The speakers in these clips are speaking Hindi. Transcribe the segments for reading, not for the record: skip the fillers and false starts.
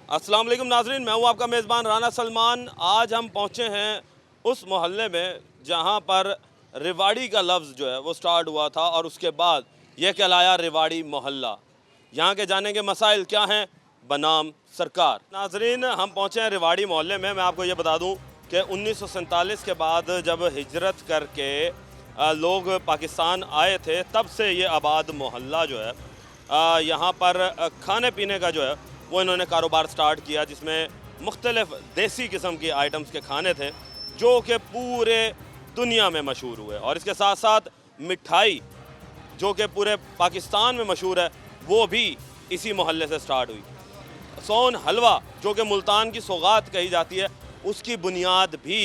अस्सलाम वालेकुम नाजरीन, मैं हूँ आपका मेज़बान राना सलमान। आज हम पहुँचे हैं उस मोहल्ले में जहाँ पर रेवाड़ी का लफ्ज़ जो है वो स्टार्ट हुआ था और उसके बाद यह कहलाया रेवाड़ी मोहल्ला। यहाँ के जानेंगे मसाइल क्या हैं बनाम सरकार। नाजरीन, हम पहुँचे हैं रेवाड़ी मोहल्ले में। मैं आपको ये बता दूँ कि 1947 के बाद जब हिजरत करके लोग पाकिस्तान आए थे, तब से ये आबाद मोहल्ला जो है यहाँ पर खाने पीने का जो है वो इन्होंने कारोबार स्टार्ट किया, जिसमें मुख्तलिफ़ देसी किस्म के आइटम्स के खाने थे जो कि पूरे दुनिया में मशहूर हुए। और इसके साथ साथ मिठाई जो कि पूरे पाकिस्तान में मशहूर है वो भी इसी मोहल्ले से स्टार्ट हुई। सोन हलवा जो कि मुल्तान की सौगात कही जाती है, उसकी बुनियाद भी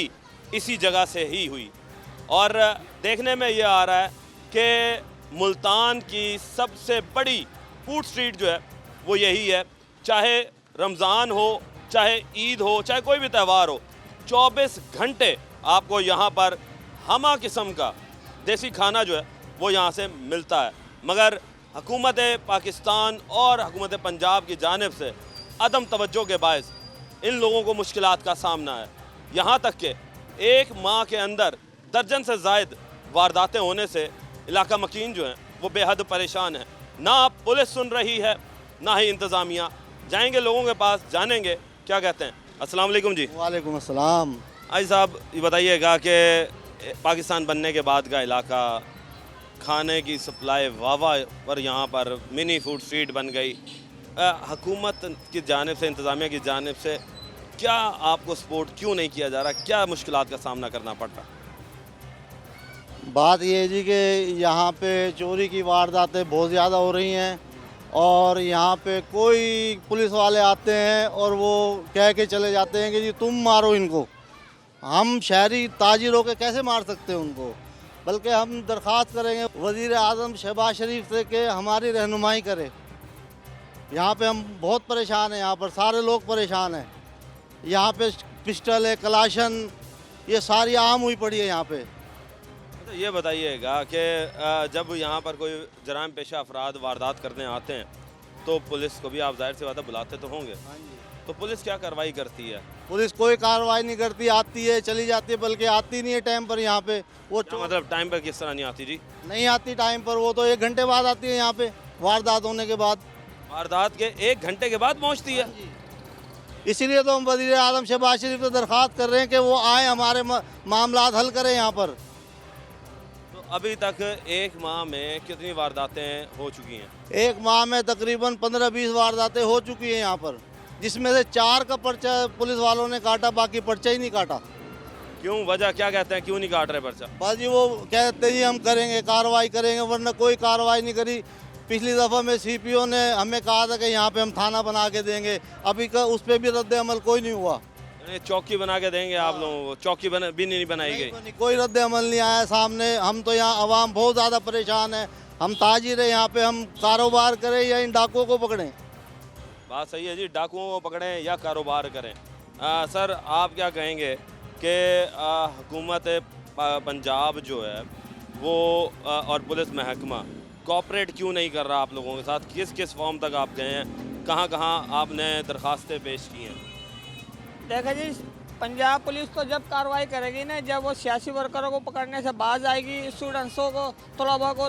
इसी जगह से ही हुई। और देखने में ये आ रहा है कि मुल्तान की सबसे बड़ी फूड स्ट्रीट जो है वो यही है। चाहे रमज़ान हो, चाहे ईद हो, चाहे कोई भी त्यौहार हो, 24 घंटे आपको यहाँ पर हमा किस्म का देसी खाना जो है वो यहाँ से मिलता है। मगर हुकूमत पाकिस्तान और हुकूमत पंजाब की जानिब से अदम तवज्जो के बायस इन लोगों को मुश्किलात का सामना है। यहाँ तक कि एक माह के अंदर दर्जन से ज़ायद वारदातें होने से इलाका मकीन जो हैं वो बेहद परेशान है। ना पुलिस सुन रही है, ना ही इंतज़ामिया। जाएंगे लोगों के पास, जानेंगे क्या कहते हैं। अस्सलाम वालेकुम जी। वालेकुम अस्सलाम। आई साहब, ये बताइएगा कि पाकिस्तान बनने के बाद का इलाका, खाने की सप्लाई वावा पर यहाँ पर मिनी फूड स्ट्रीट बन गई। हुकूमत की जानिब से, इंतज़ामिया की जानिब से क्या आपको सपोर्ट क्यों नहीं किया जा रहा? क्या मुश्किलात का सामना करना पड़ रहा? बात ये है जी कि यहाँ पे चोरी की वारदातें बहुत ज़्यादा हो रही हैं और यहाँ पे कोई पुलिस वाले आते हैं और वो कह के चले जाते हैं कि जी तुम मारो इनको। हम शहरी ताजिर होकर कैसे मार सकते हैं उनको? बल्कि हम दरख्वास्त करेंगे वज़ीर आज़म शहबाज शरीफ से कि हमारी रहनुमाई करे। यहाँ पे हम बहुत परेशान हैं, यहाँ पर सारे लोग परेशान हैं। यहाँ पे पिस्टल है, कलाशन, ये सारी आम हुई पड़ी है यहाँ पे। तो ये बताइएगा कि जब यहाँ पर कोई जराइम पेशा अफराद वारदात करने आते हैं तो पुलिस को भी आप जाहिर सी बात है बुलाते तो होंगे। तो पुलिस क्या कार्रवाई करती है? पुलिस कोई कार्रवाई नहीं करती, आती है चली जाती है, बल्कि आती नहीं है टाइम पर यहाँ पे। वो मतलब टाइम पर किस तरह नहीं आती जी? नहीं आती टाइम पर, वो तो 1 घंटे बाद आती है यहाँ पे, वारदात होने के बाद। वारदात के 1 घंटे के बाद पहुँचती है? इसीलिए तो हम वज़ीर आज़म शहबाज शरीफ से दरख्वास्त कर रहे हैं कि वो आए, हमारे मामलात हल करें यहाँ पर। तो अभी तक 1 माह में कितनी वारदातें हो चुकी हैं? 1 माह में तकरीबन 15-20 वारदातें हो चुकी हैं यहाँ पर, जिसमें से 4 का पर्चा पुलिस वालों ने काटा, बाकी पर्चा ही नहीं काटा। क्यों? वजह क्या कहते हैं, क्यों नहीं काट रहे पर्चा? बस जी वो कहते जी हम करेंगे, कार्रवाई करेंगे, वरना कोई कार्रवाई नहीं करी। पिछली दफ़ा में सीपीओ ने हमें कहा था कि यहाँ पे हम थाना बना के देंगे, अभी का उस पर भी रद्द अमल कोई नहीं हुआ। चौकी बना के देंगे आप लोगों को? चौकी भी नहीं बनाई गई? कोई रद्द अमल नहीं आया सामने। हम तो यहाँ आवाम बहुत ज़्यादा परेशान है। हम ताजिर है यहाँ पे, हम कारोबार करें या इन डाकुओं को पकड़ें? बात सही है जी, डाकुओं को पकड़ें या कारोबार करें। सर, आप क्या कहेंगे कि हुकूमत पंजाब जो है वो और पुलिस महकमा कोऑपरेट क्यों नहीं कर रहा आप लोगों के साथ? किस किस फॉर्म तक आप गए हैं? कहाँ कहाँ आपने दरख्वास्तें पेश की हैं? देखा जी, पंजाब पुलिस तो जब कार्रवाई करेगी ना, जब वो सियासी वर्करों को पकड़ने से बाज आएगी, स्टूडेंट्सों को,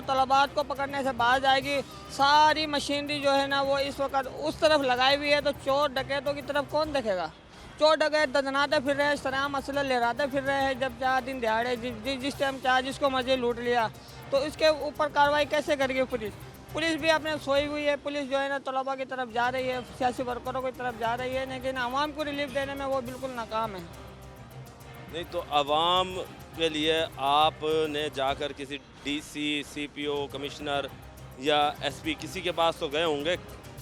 तलबात को पकड़ने से बाज आएगी। सारी मशीनरी जो है ना वो इस वक्त उस तरफ लगाई हुई है, तो चोर डकैतों की तरफ कौन देखेगा? चोर डकैत ददनाते फिर रहे हैं, सराम असला लहराते फिर रहे हैं। जब चाहे दिन दिहाड़े जिस टाइम चाहे जिसको मर्जी लूट लिया, तो इसके ऊपर कार्रवाई कैसे करेगी पुलिस? पुलिस भी अपने सोई हुई है। पुलिस जो है ना तलबा की तरफ जा रही है, सियासी वर्करों की तरफ जा रही है, लेकिन आवाम को रिलीफ देने में वो बिल्कुल नाकाम है। नहीं तो आवाम के लिए आपने जाकर किसी डीसी, सीपीओ, कमिश्नर या एसपी किसी के पास तो गए होंगे?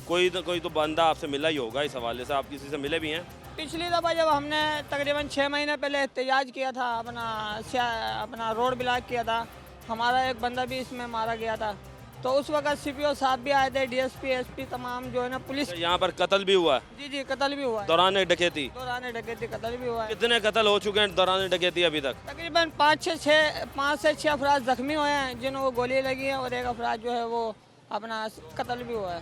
कोई तो बंदा आपसे मिला ही होगा इस हवाले से। आप किसी से मिले भी हैं? पिछली दफ़ा जब हमने तकरीबन 6 महीने पहले एहतजाज किया था, अपना रोड ब्लॉक किया था, हमारा एक बंदा भी इसमें मारा गया था। तो उस वक्त सीपीओ साहब भी आए थे, डीएसपी, एसपी, तमाम जो है ना पुलिस। यहाँ पर कत्ल भी हुआ है? जी जी, कत्ल भी हुआ है। दौरान डकैती कत्ल भी हुआ है। कितने कत्ल हो चुके हैं दौरान डकैती अभी तक? तकरीबन 5 से 6 अफराद जख्मी हुए हैं, जिन्हों को गोली लगी है, और एक अफराद जो है वो अपना कत्ल भी हुआ है।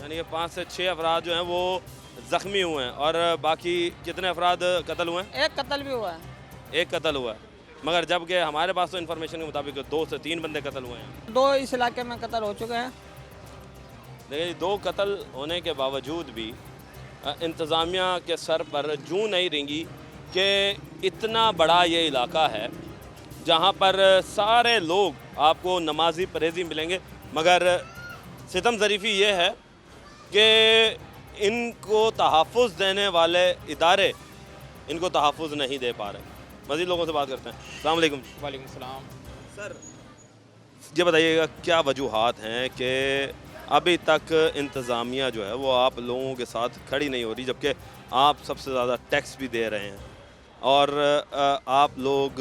यानी कि 5 से 6 अफराद जो हैं वो ज़ख्मी हुए हैं और बाकी कितने अफराद कत्ल हुए हैं? एक कत्ल भी हुआ है। एक कत्ल हुआ है, मगर जबकि हमारे पास तो इन्फॉर्मेशन के मुताबिक 2 से 3 बंदे कत्ल हुए हैं। 2 इस इलाके में कत्ल हो चुके हैं। देखिए 2 कत्ल होने के बावजूद भी इंतज़ामिया के सर पर जूं नहीं रेंगी कि इतना बड़ा ये इलाका है जहाँ पर सारे लोग आपको नमाजी परहेज़ी मिलेंगे, मगर सितम ज़रीफ़ी ये है कि इनको तहफ़्फ़ुज़ देने वाले इदारे इनको तहफ़्फ़ुज़ नहीं दे पा रहे। मज़ीद लोगों से बात करते हैं। अस्सलाम वालेकुम। वालेकुम सलाम। सर ये बताइएगा क्या वजूहात हैं कि अभी तक इंतज़ामिया जो है वो आप लोगों के साथ खड़ी नहीं हो रही, जबकि आप सबसे ज़्यादा टैक्स भी दे रहे हैं और आप लोग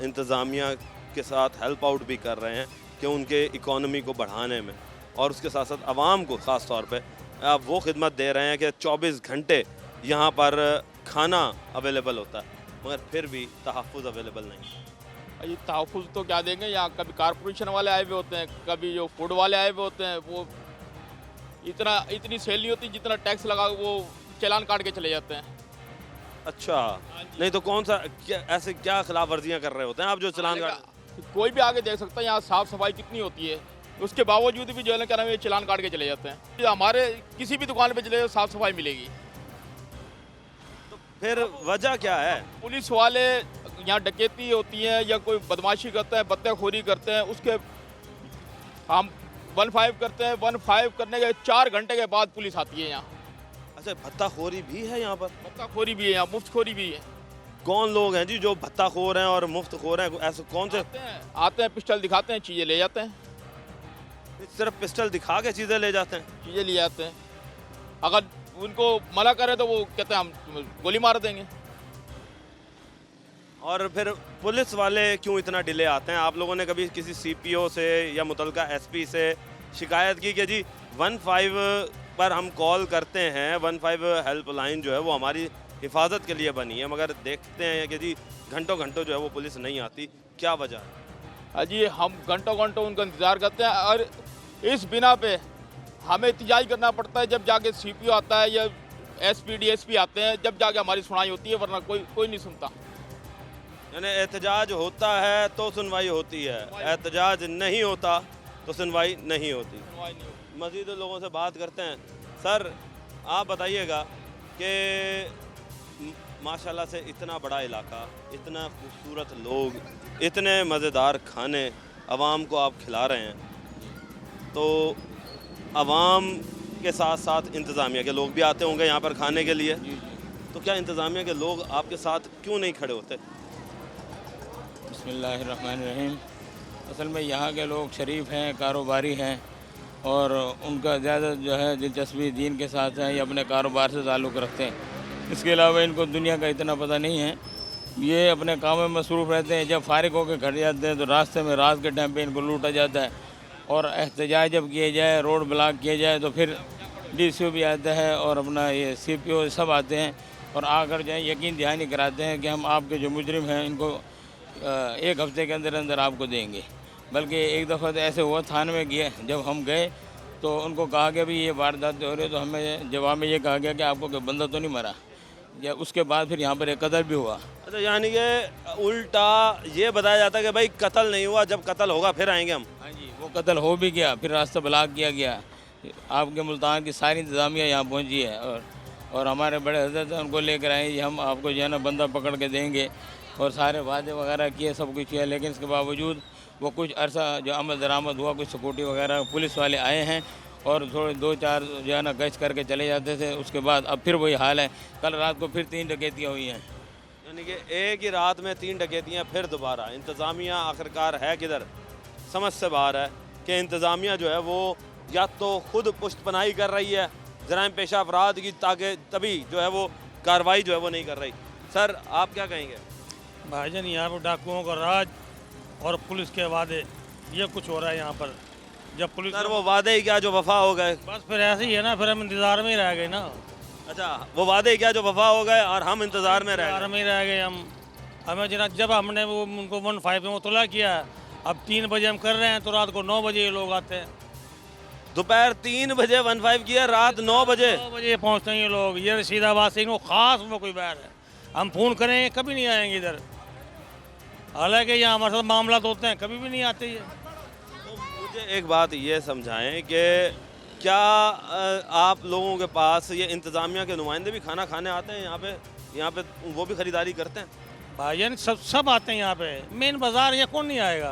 इंतज़ामिया के साथ हेल्प आउट भी कर रहे हैं कि उनके इकोनॉमी को बढ़ाने में, और उसके साथ साथ आवाम को ख़ास तौर पे आप वो खिदमत दे रहे हैं कि 24 घंटे यहाँ पर खाना अवेलेबल होता है, मगर फिर भी तहफ़्फ़ुज़ अवेलेबल नहीं। ये तहफ़्फ़ुज़ तो क्या देंगे, यहाँ कभी कारपोरेशन वाले आए हुए होते हैं, कभी जो फूड वाले आए हुए होते हैं, वो इतनी सेल नहीं होती जितना टैक्स लगा वो चालान काट के चले जाते हैं। अच्छा, नहीं तो कौन सा ऐसे क्या खिलाफ वर्जियाँ कर रहे होते हैं आप जो चलान काट? कोई भी आगे देख सकता है यहाँ साफ़ सफाई कितनी होती है, उसके बावजूद भी जो है ना क्या नाम है चालान काट के चले जाते हैं। हमारे किसी भी दुकान पे चले जाओ साफ़ सफाई मिलेगी। तो फिर वजह क्या है? पुलिस वाले यहाँ डकैती होती है या कोई बदमाशी करता है, बत्तेखोरी करते हैं, उसके हम 15 करते हैं, 15 करने के 4 घंटे के बाद पुलिस आती है यहाँ। अच्छा, भत्ताखोरी भी है यहाँ पर? बत्ताखोरी भी है यहाँ, मुफ्तखोरी भी है। कौन लोग हैं जी जो भत्ताखोर हैं और मुफ्तखोर हैं? ऐसे कौन से? आते हैं पिस्टल दिखाते हैं, चीज़ें ले जाते हैं। सिर्फ पिस्टल दिखा के चीज़ें ले जाते हैं? चीज़ें ले जाते हैं, अगर उनको मना करे तो वो कहते हैं हम गोली मार देंगे। और फिर पुलिस वाले क्यों इतना डिले आते हैं? आप लोगों ने कभी किसी CPO से या मुतलका SP से शिकायत की कि जी 15 पर हम कॉल करते हैं, 15 हेल्पलाइन जो है वो हमारी हिफाजत के लिए बनी है, मगर देखते हैं कि जी घंटों घंटों जो है वो पुलिस नहीं आती, क्या वजह है? अजी हम घंटों घंटों उनका इंतज़ार करते हैं और इस बिना पे हमें एहतजाज करना पड़ता है। जब जाके CPO आता है या SP DSP आते हैं, जब जाके हमारी सुनवाई होती है, वरना कोई नहीं सुनता। यानी एहतजाज होता है तो सुनवाई होती है, एहतजाज नहीं होता तो सुनवाई नहीं होती। मज़ीद लोगों से बात करते हैं। सर आप बताइएगा कि माशाल्लाह से इतना बड़ा इलाका, इतना खूबसूरत लोग, इतने मज़ेदार खाने आवाम को आप खिला रहे हैं, तो आवाम के साथ साथ इंतज़ामिया के लोग भी आते होंगे यहाँ पर खाने के लिए, तो क्या इंतज़ामिया के लोग आपके साथ क्यों नहीं खड़े होते? बिस्मिल्लाहिर्रहमानिर्रहीम। असल में यहाँ के लोग शरीफ हैं, कारोबारी हैं और उनका ज़्यादा जो है दिलचस्पी दीन के साथ है या अपने कारोबार से ताल्लुक़ रखते हैं। इसके अलावा इनको दुनिया का इतना पता नहीं है। ये अपने काम में मसरूफ़ रहते हैं। जब फारिग होकर घर जाते हैं तो रास्ते में रात के टाइम पे इनको लूटा जाता है और एहतजाज जब किए जाए, रोड ब्लॉक किए जाए, तो फिर DCO भी आता है और अपना ये CPO सब आते हैं और आकर जो है यकीन दहानी कराते हैं कि हम आपके जो मुजरिम हैं इनको 1 हफ्ते के अंदर अंदर आपको देंगे। बल्कि एक दफ़ा तो ऐसे हुआ, थाने में गए, जब हम गए तो उनको कहा गया भी ये वारदात हो रही है, तो हमें जवाब में ये कहा गया कि आपको कोई बंदा तो नहीं मरा। या उसके बाद फिर यहाँ पर एक कत्ल भी हुआ। अच्छा, यानी कि उल्टा ये बताया जाता है कि भाई कत्ल नहीं हुआ, जब कत्ल होगा फिर आएंगे हम। हाँ जी, वो कत्ल हो भी गया, फिर रास्ता ब्लॉक किया गया। आपके मुल्तान की सारी इंतज़ामिया यहाँ पहुँची है और हमारे बड़े हज़रत हैं, उनको लेकर आए जी हम आपको जो है ना बंदा पकड़ के देंगे और सारे वादे वगैरह किए, सब कुछ किया, लेकिन इसके बावजूद वो कुछ अरसा जो अमल दरामद हुआ, कुछ सिक्योरिटी वगैरह पुलिस वाले आए हैं और थोड़े 2-4 जो है ना गश्त करके चले जाते थे। उसके बाद अब फिर वही हाल है। कल रात को फिर 3 डकैतियाँ हुई हैं। यानी कि एक ही रात में 3 डकैतियाँ फिर दोबारा। इंतज़ामिया आखिरकार है किधर? समझ से बाहर है कि इंतज़ामिया जो है वो या तो खुद पुष्टपनाही कर रही है जराइम पेशा अफराद की, ताकि तभी जो है वो कार्रवाई जो है वो नहीं कर रही। सर आप क्या कहेंगे? भाईजान यहाँ पर डाकुओं का राज और पुलिस के वादे, ये कुछ हो रहा है यहाँ पर। जब पुलिस सर वो वादे ही क्या जो वफा हो गए? बस फिर ऐसे ही है ना, फिर हम इंतज़ार में ही रह गए ना। अच्छा, वो वादे ही क्या जो वफा हो गए और हम इंतज़ार में रह इंतज़ार गए। में ही रह गए हम। हमें जब हमने वो उनको 15 में मुतला किया, अब 3 बजे हम कर रहे हैं तो रात को 9 बजे ये लोग आते हैं। दोपहर 3 बजे 15 किया, रात 9 बजे। 9 बजे पहुँचते हैं ये लोग। ये रशीदाबाद से इनको खास वो कोई बैर है, हम फ़ोन करें कभी नहीं आएंगे इधर। हालांकि यहाँ हमारे साथ मामला तो होते हैं, कभी भी नहीं आते ये। तो मुझे एक बात ये समझाएं कि क्या आप लोगों के पास ये इंतज़ामिया के नुमाइंदे भी खाना खाने आते हैं यहाँ पे वो भी ख़रीदारी करते हैं? भाईजान सब आते हैं यहाँ पे, मेन बाज़ार, ये कौन नहीं आएगा।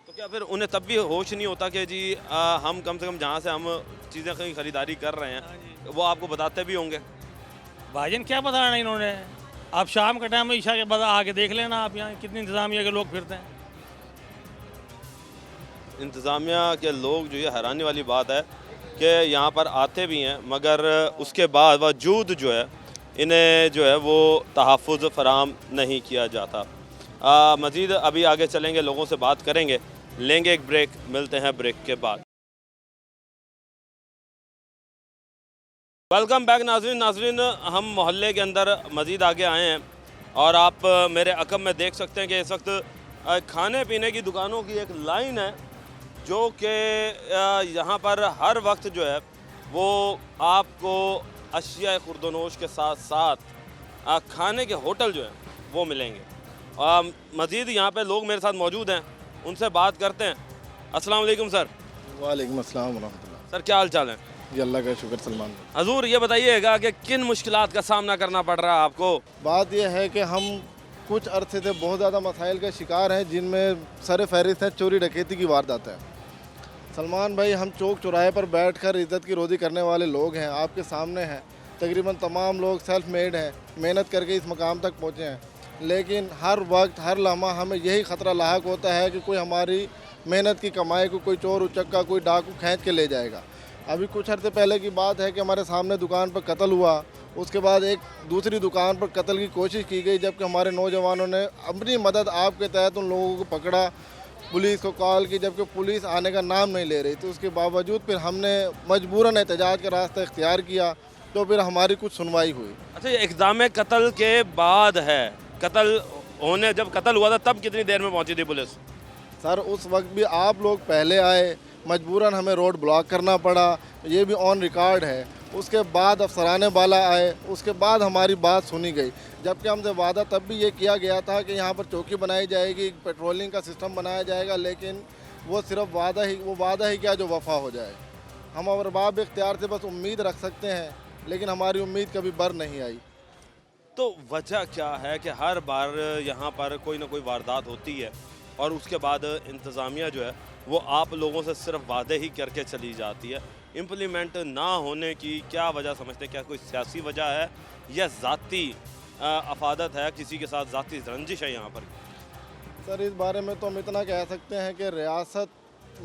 तो क्या फिर उन्हें तब भी होश नहीं होता कि जी हम कम से कम जहाँ से हम चीज़ें कहीं ख़रीदारी कर रहे हैं वो आपको बताते भी होंगे? भाईजान क्या बताना इन्होंने, आप शाम के टाइम में ईशा के बाद आके देख लेना आप यहाँ कितनी इंतज़ामिया के लोग फिरते हैं। इंतज़ामिया के लोग जो ये हैरानी वाली बात है कि यहाँ पर आते भी हैं मगर उसके बाद वजूद जो है इन्हें जो है वो तहफ़्फ़ुज़ फ़राहम नहीं किया जाता। मज़ीद अभी आगे चलेंगे, लोगों से बात करेंगे, लेंगे एक ब्रेक, मिलते हैं ब्रेक के बाद। वेलकम बैक नाज़रीन, हम मोहल्ले के अंदर मज़ीद आगे आए हैं और आप मेरे अकब में देख सकते हैं कि इस वक्त खाने पीने की दुकानों की एक लाइन है जो कि यहाँ पर हर वक्त जो है वो आपको अशिया खुर्दनोश के साथ साथ खाने के होटल जो हैं वो मिलेंगे। मज़ीद यहाँ पे लोग मेरे साथ मौजूद हैं, उनसे बात करते हैं। अस्सलाम वालेकुम सर। वालेकुम अस्सलाम वरहमतुल्लाह। सर क्या हाल चाल है? जी अल्लाह का शुक्र सलमान। हजूर ये बताइएगा कि किन मुश्किलात का सामना करना पड़ रहा है आपको? बात यह है कि हम कुछ अरसे से बहुत ज़्यादा मसाइल का शिकार हैं जिनमें सर फहरिस्त है चोरी डकैती की वारदात है। सलमान भाई, हम चौक चौराहे पर बैठकर इज़्ज़त की रोज़ी करने वाले लोग हैं, आपके सामने हैं। तकरीबन तमाम लोग सेल्फ मेड हैं, मेहनत करके इस मकाम तक पहुँचे हैं, लेकिन हर वक्त हर लम्हा हमें यही ख़तरा लाहक होता है कि कोई हमारी मेहनत की कमाई को कोई चोर उचक्का कोई डाकू खींच के ले जाएगा। अभी कुछ अर्से पहले की बात है कि हमारे सामने दुकान पर कत्ल हुआ, उसके बाद एक दूसरी दुकान पर कत्ल की कोशिश की गई, जबकि हमारे नौजवानों ने अपनी मदद आपके तहत उन लोगों को पकड़ा, पुलिस को कॉल की, जबकि पुलिस आने का नाम नहीं ले रही थी। उसके बावजूद फिर हमने मजबूरन एहतजाज का रास्ता इख्तियार किया, तो फिर हमारी कुछ सुनवाई हुई। अच्छा, ये इक़दाम कत्ल के बाद है, कत्ल होने जब कत्ल हुआ था तब कितनी देर में पहुंची थी पुलिस? सर उस वक्त भी आप लोग पहले आए, मजबूरन हमें रोड ब्लॉक करना पड़ा, ये भी ऑन रिकॉर्ड है। उसके बाद अफसराने वाला आए, उसके बाद हमारी बात सुनी गई, जबकि हमसे वादा तब भी ये किया गया था कि यहाँ पर चौकी बनाई जाएगी, पेट्रोलिंग का सिस्टम बनाया जाएगा, लेकिन वो सिर्फ वादा ही क्या जो वफा हो जाए। हम अरबाब इख्तियार से बस उम्मीद रख सकते हैं, लेकिन हमारी उम्मीद कभी बर नहीं आई। तो वजह क्या है कि हर बार यहाँ पर कोई ना कोई वारदात होती है और उसके बाद इंतज़ामिया जो है वो आप लोगों से सिर्फ वादे ही करके चली जाती है? इम्प्लीमेंट ना होने की क्या वजह समझते हैं? क्या कोई सियासी वजह है या ज़ाती अफादत है, किसी के साथ ज़ाती रंजिश है यहाँ पर? सर इस बारे में तो हम इतना कह सकते हैं कि रियासत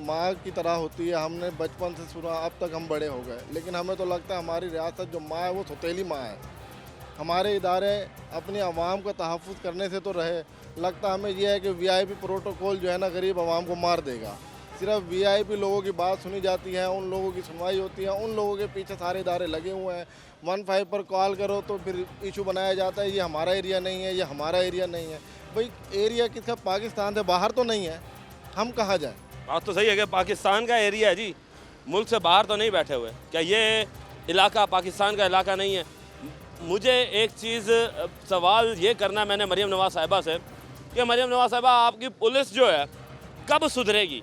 माँ की तरह होती है, हमने बचपन से सुना, अब तक हम बड़े हो गए, लेकिन हमें तो लगता है हमारी रियासत जो माँ है वो सौतेली माँ है। हमारे इदारे अपनी आवाम का तहफ़्फ़ुज़ करने से तो रहे, लगता हमें यह है कि VIP प्रोटोकॉल जो है ना गरीब आवाम को मार देगा। सिर्फ VIP लोगों की बात सुनी जाती है, उन लोगों की सुनवाई होती है, उन लोगों के पीछे सारे इदारे लगे हुए हैं। 15 पर कॉल करो तो फिर इशू बनाया जाता है, ये हमारा एरिया नहीं है, ये हमारा एरिया नहीं है। भाई एरिया किसका? पाकिस्तान से बाहर तो नहीं है, हम कहाँ जाएँ? बात तो सही है कि पाकिस्तान का एरिया है जी, मुल्क से बाहर तो नहीं बैठे हुए। क्या ये इलाका पाकिस्तान का इलाका नहीं है? मुझे एक चीज़ सवाल ये करना मैंने मरीम नवाज़ साहिबा से कि मरीम नवाज़ साहिबा, आपकी पुलिस जो है कब सुधरेगी,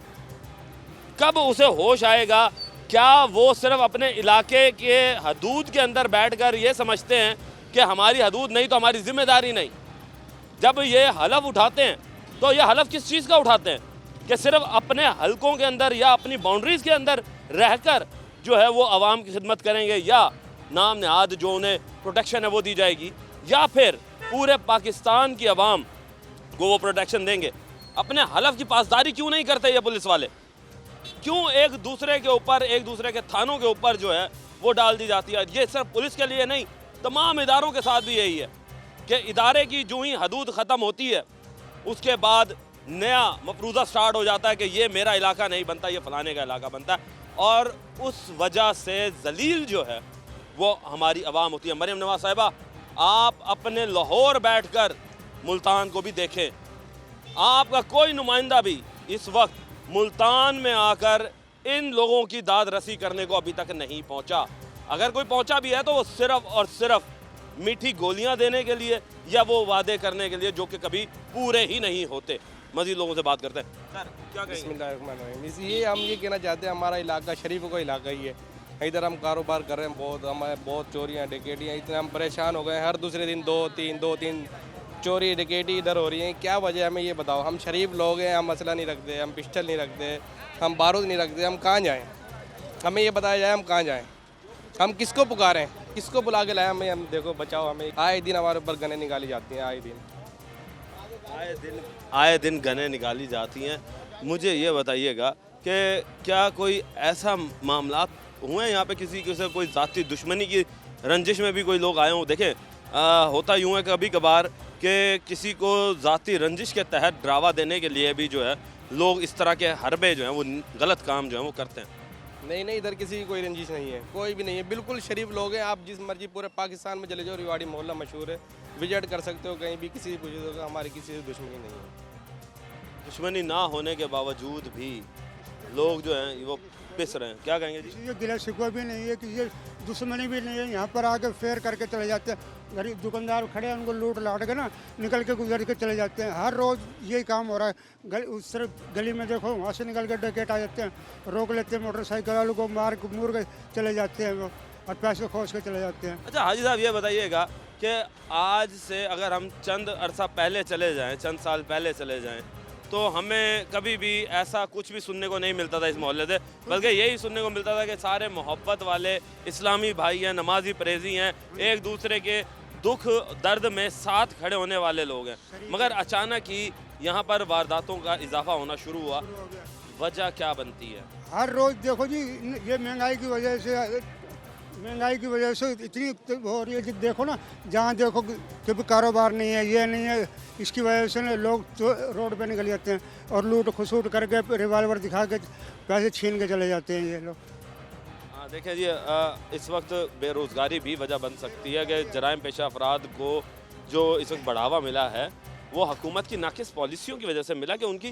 कब उसे होश आएगा? क्या वो सिर्फ अपने इलाके के हदूद के अंदर बैठकर ये समझते हैं कि हमारी हदूद नहीं तो हमारी जिम्मेदारी नहीं? जब ये हलफ उठाते हैं तो ये हलफ किस चीज़ का उठाते हैं? कि सिर्फ अपने हलकों के अंदर या अपनी बाउंड्रीज़ के अंदर रहकर जो है वो आवाम की खिदमत करेंगे, या नाम नहाद जो उन्हें प्रोटेक्शन है वो दी जाएगी, या फिर पूरे पाकिस्तान की आवाम को वो प्रोटेक्शन देंगे? अपने हलफ की पासदारी क्यों नहीं करते ये पुलिस वाले? क्यों एक दूसरे के ऊपर, एक दूसरे के थानों के ऊपर जो है वो डाल दी जाती है? ये सिर्फ पुलिस के लिए नहीं, तमाम इदारों के साथ भी यही है कि इदारे की जो ही हदूद ख़त्म होती है उसके बाद नया मफरूज़ा स्टार्ट हो जाता है कि ये मेरा इलाका नहीं बनता, ये फ़लाने का इलाका बनता है, और उस वजह से जलील जो है वो हमारी आवाम होती है। मरीम नवाज़ साहिबा, आप अपने लाहौर बैठकर मुल्तान को भी देखें, आपका कोई नुमाइंदा भी इस वक्त मुल्तान में आकर इन लोगों की दाद रसी करने को अभी तक नहीं पहुंचा। अगर कोई पहुंचा भी है तो वो सिर्फ और सिर्फ मीठी गोलियां देने के लिए या वो वादे करने के लिए जो कि कभी पूरे ही नहीं होते। मजीद लोगों से बात करते हैं। सर क्या कहेंगे? बिस्मिल्लाहिर्रहमानिर्रहीम। ये हम ये कहना चाहते हैं, हमारा इलाका शरीफों का इलाका ही है। इधर हम कारोबार कर रहे हैं, बहुत हमारे बहुत चोरियाँ डकैतियाँ, इतने हम परेशान हो गए हैं। हर दूसरे दिन दो तीन चोरी डकैती इधर हो रही है। क्या वजह हमें ये बताओ। हम शरीफ लोग हैं, हम असला नहीं रखते, हम पिस्टल नहीं रखते, हम बारूद नहीं रखते, हम कहाँ जाएँ? हमें ये बताया जाए हम कहाँ जाएँ? हम किसको पुकारें, किसको बुला के लाएं? हमें हम देखो बचाओ हमें। आए दिन हमारे ऊपर गनें निकाली जाती हैं, आए दिन गनें निकाली जाती हैं। मुझे ये बताइएगा कि क्या कोई ऐसा मामला हुए हैं यहाँ पे किसी से कोई ज़ाती दुश्मनी की रंजिश में भी कोई लोग आए हों? देखें होता यूँ है कभी कभार कि किसी को ज़ाती रंजिश के तहत ड्रावा देने के लिए भी जो है लोग इस तरह के हरबे जो हैं वो गलत काम जो है वो करते हैं। नहीं, इधर किसी की कोई रंजिश नहीं है, कोई भी नहीं है, बिल्कुल शरीफ लोग हैं। आप जिस मर्जी पूरे पाकिस्तान में चले जाओ, रिवाड़ी मोहल्ला मशहूर है, विजिट कर सकते हो कहीं भी, किसी भी पूछो तो हमारी किसी से दुश्मनी नहीं है। दुश्मनी ना होने के बावजूद भी लोग जो हैं वो पिस रहे हैं। क्या कहेंगे जी? ये गिला शिकवा भी नहीं है, कि ये दुश्मनी भी नहीं है। यहाँ पर आके फेयर करके चले जाते हैं। गरीब दुकानदार खड़े हैं, उनको लूट लाट के ना निकल के गुजर के चले जाते हैं। हर रोज़ यही काम हो रहा है। उस तरफ गली में देखो, वहाँ से निकल के डकैत आ जाते हैं, रोक लेते हैं, मोटरसाइकिल वालों को मार मुर के चले जाते हैं वो, और पैसे खोज के चले जाते हैं। अच्छा हाजी साहब ये बताइएगा कि आज से अगर हम चंद अरसा पहले चले जाएं, चंद साल पहले चले जाएं, तो हमें कभी भी ऐसा कुछ भी सुनने को नहीं मिलता था इस मोहल्ले से, बल्कि यही सुनने को मिलता था कि सारे मोहब्बत वाले इस्लामी भाई हैं, नमाजी परहेजी हैं, एक दूसरे के दुख दर्द में साथ खड़े होने वाले लोग हैं। मगर अचानक ही यहाँ पर वारदातों का इजाफा होना शुरू हुआ। वजह क्या बनती है? हर रोज़ देखो जी, ये महंगाई की वजह से इतनी हो रही है कि देखो ना, जहाँ देखो कभी कारोबार नहीं है, ये नहीं है, इसकी वजह से ना लोग तो रोड पे निकल जाते हैं और लूट खसूट करके रिवाल्वर दिखा के पैसे छीन के चले जाते हैं ये लोग। हाँ देखिए जी, इस वक्त बेरोज़गारी भी वजह बन सकती है कि जराइम पेशा अफराद को जो इस वक्त बढ़ावा मिला है वो हुकूमत की नाकिस पॉलिसियों की वजह से मिला कि उनकी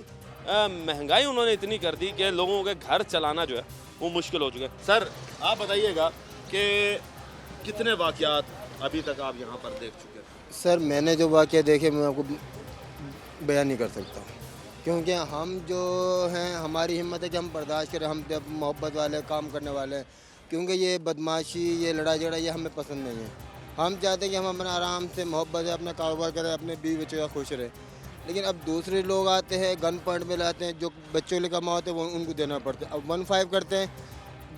महंगाई उन्होंने इतनी कर दी कि लोगों के घर चलाना जो है वो मुश्किल हो चुका है। सर आप बताइएगा कि कितने वाक़यात अभी तक आप यहाँ पर देख चुके हैं? सर मैंने जो वाक़या देखे मैं आपको बयान नहीं कर सकता, क्योंकि हम जो हैं हमारी हिम्मत है कि हम बर्दाश्त करें, हम जब मोहब्बत वाले काम करने वाले हैं, क्योंकि ये बदमाशी, ये लड़ाई झगड़ा ये हमें पसंद नहीं है। हम चाहते हैं कि हम अपना आराम से मोहब्बत से अपना कारोबार करें, अपने बीवी बच्चों का खुश रहे। लेकिन अब दूसरे लोग आते हैं, गन पॉइंट में लाते हैं, जो बच्चों के कमा होते हैं वो उनको देना पड़ता है। अब 1-5 करते हैं,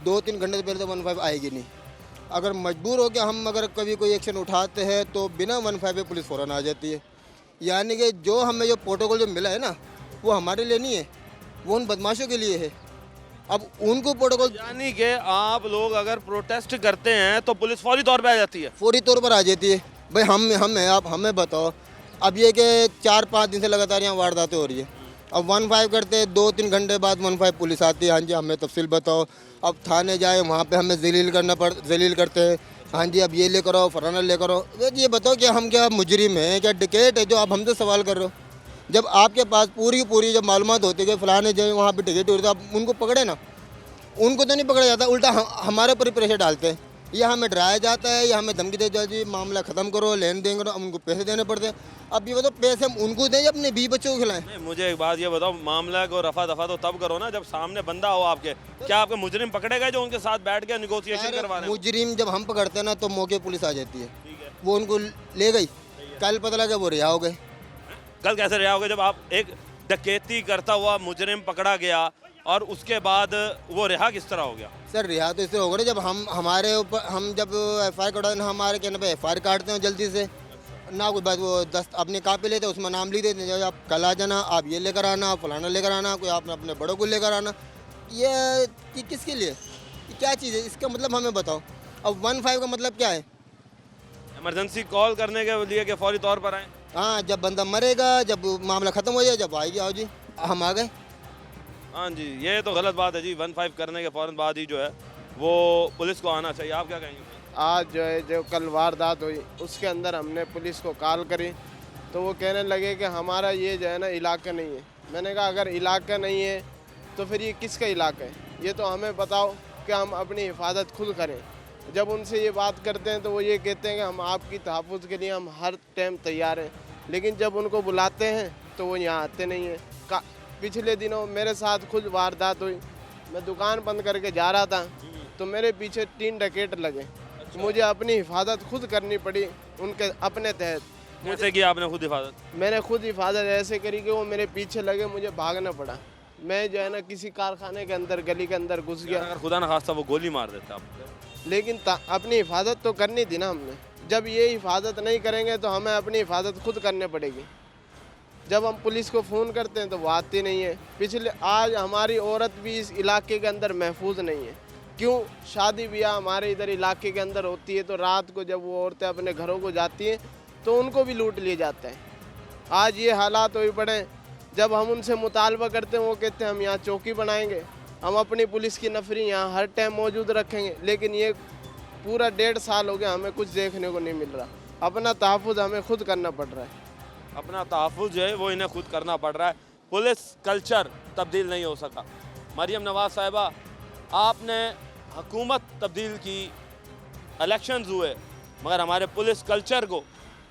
2-3 घंटे से पहले तो 1-5 आएगी नहीं। अगर मजबूर हो के हम अगर कभी कोई एक्शन उठाते हैं तो बिना 1-5 पे पुलिस फ़ौरन आ जाती है। यानी कि जो हमें जो प्रोटोकॉल जो मिला है ना, वो हमारे लिए नहीं है, वो उन बदमाशों के लिए है। अब उनको प्रोटोकॉल, यानी कि आप लोग अगर प्रोटेस्ट करते हैं तो पुलिस फौरी तौर पे आ जाती है? फौरी तौर पर आ जाती है। भाई हम हैं, आप हमें बताओ। अब ये कि 4-5 दिन से लगातार यहाँ वारदातें हो रही है। अब 1-5 करते हैं, 2-3 घंटे बाद 1-5 पुलिस आती है, हाँ जी हमें तफसील बताओ। अब थाने जाए, वहाँ पे हमें जलील करते हैं, हाँ जी अब ये लेकर आओ, फलाना लेकर आओ। ये बताओ कि हम क्या मुजरिम हैं, क्या डकैत है जो आप हमसे सवाल कर रहे हो? जब आपके पास पूरी जब मालूमात होती है कि फलाने जो वहाँ पे डकैती हो रही है, तो आप उनको पकड़े ना। उनको तो नहीं पकड़ा जाता, उल्टा हमारे ऊपर प्रेशर डालते हैं, या हमें डराया जाता है या हमें धमकी दे जाती है, मामला ख़त्म करो, लेन देन करो। उनको पैसे देने पड़ते हैं। अब ये बताओ पैसे हम उनको दें या अपने बीवी बच्चों को खिलाएं? नहीं, मुझे एक बात ये बताओ, मामला को रफा दफा तो तब करो ना जब सामने बंदा हो आपके। क्या आपके मुजरिम पकड़े गए जो उनके साथ बैठ के निगोशिएशन करवा रहे हैं? मुजरिम जब हम पकड़ते हैं ना तो मौके पुलिस आ जाती है, वो उनको ले गई, कल पता लगा वो रिहा हो गए। कल कैसे रिहा हो गए जब आप एक डकैती करता हुआ मुजरिम पकड़ा गया और उसके बाद वो रिहा किस तरह हो गया? सर रिहा तो इससे होगा ना जब हमारे ऊपर हम जब FIR कटाते हैं, हमारे कहने पे FIR काटते हैं जल्दी से ना, कोई बात वो 10 अपनी कापी लेते हैं, उसमें नाम लिख देते हैं, आप कल आ जाना, आप ये लेकर आना, फलाना लेकर आना, कोई आपने अपने बड़ों को लेकर आना। ये किसके लिए, ये क्या चीज़ है? इसका मतलब हमें बताओ। अब 1-5 का मतलब क्या है? इमरजेंसी कॉल करने के लिए कि फौरी तौर पर आए? हाँ, जब बंदा मरेगा, जब मामला ख़त्म हो जाए, जब आएगी आओ जी हम आ गए। हाँ जी, ये तो गलत बात है जी। 1-5 करने के फ़ौरन बाद ही जो है वो पुलिस को आना चाहिए। आप क्या कहेंगे? आज जो है जो कल वारदात हुई उसके अंदर हमने पुलिस को कॉल करी तो वो कहने लगे कि हमारा ये जो है ना इलाका नहीं है। मैंने कहा अगर इलाका नहीं है तो फिर ये किसका इलाका है? ये तो हमें बताओ कि हम अपनी हिफाजत खुद करें। जब उनसे ये बात करते हैं तो वो ये कहते हैं कि हम आपकी तहफ़्फ़ुज़ के लिए हम हर टाइम तैयार हैं, लेकिन जब उनको बुलाते हैं तो वो यहाँ आते नहीं हैं। पिछले दिनों मेरे साथ खुद वारदात हुई, मैं दुकान बंद करके जा रहा था तो मेरे पीछे 3 डकैत लगे। मुझे अपनी हिफाजत खुद करनी पड़ी उनके अपने तहत। जैसे कि आपने खुद हिफाजत? मैंने खुद हिफाजत ऐसे करी कि वो मेरे पीछे लगे, मुझे भागना पड़ा। मैं जो है ना किसी कारखाने के अंदर गली के अंदर घुस गया। अगर खुदा न खास्ता वो गोली मार देता आपको? लेकिन अपनी हिफाजत तो करनी थी ना हमने। जब ये हिफाजत नहीं करेंगे तो हमें अपनी हिफाजत खुद करनी पड़ेगी। जब हम पुलिस को फ़ोन करते हैं तो वो आती नहीं है। पिछले आज हमारी औरत भी इस इलाके के अंदर महफूज नहीं है। क्यों? शादी ब्याह हमारे इधर इलाके के अंदर होती है तो रात को जब वो औरतें अपने घरों को जाती हैं तो उनको भी लूट लिए जाते हैं। आज ये हालात हो पड़े। जब हम उनसे मुतालबा करते हैं वो कहते हैं हम यहाँ चौकी बनाएंगे, हम अपनी पुलिस की नफरी यहाँ हर टाइम मौजूद रखेंगे, लेकिन ये पूरा 1.5 साल हो गया हमें कुछ देखने को नहीं मिल रहा। अपना तहफ़्फ़ुज़ हमें खुद करना पड़ रहा है। अपना तहफ़्फ़ुज़ जो है वो इन्हें खुद करना पड़ रहा है। पुलिस कल्चर तब्दील नहीं हो सका। मरियम नवाज़ साहिबा, आपने हुकूमत तब्दील की, इलेक्शंस हुए, मगर हमारे पुलिस कल्चर को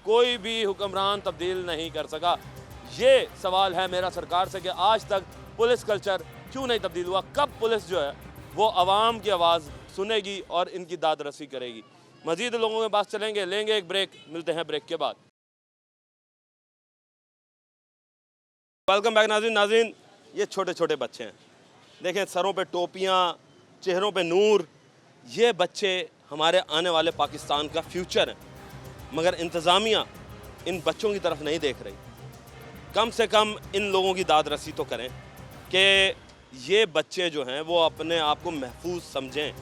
कोई भी हुक्मरान तब्दील नहीं कर सका। ये सवाल है मेरा सरकार से कि आज तक पुलिस कल्चर क्यों नहीं तब्दील हुआ? कब पुलिस जो है वो आवाम की आवाज़ सुनेगी और इनकी दाद रसी करेगी? मज़ीद लोगों के पास चलेंगे, लेंगे एक ब्रेक, मिलते हैं ब्रेक के बाद। वेलकम बैक नाज़रीन। ये छोटे छोटे बच्चे हैं, देखें सरों पे टोपियाँ, चेहरों पे नूर। ये बच्चे हमारे आने वाले पाकिस्तान का फ्यूचर हैं, मगर इंतज़ामिया इन बच्चों की तरफ नहीं देख रही। कम से कम इन लोगों की दाद रसी तो करें कि ये बच्चे जो हैं वो अपने आप को महफूज समझें।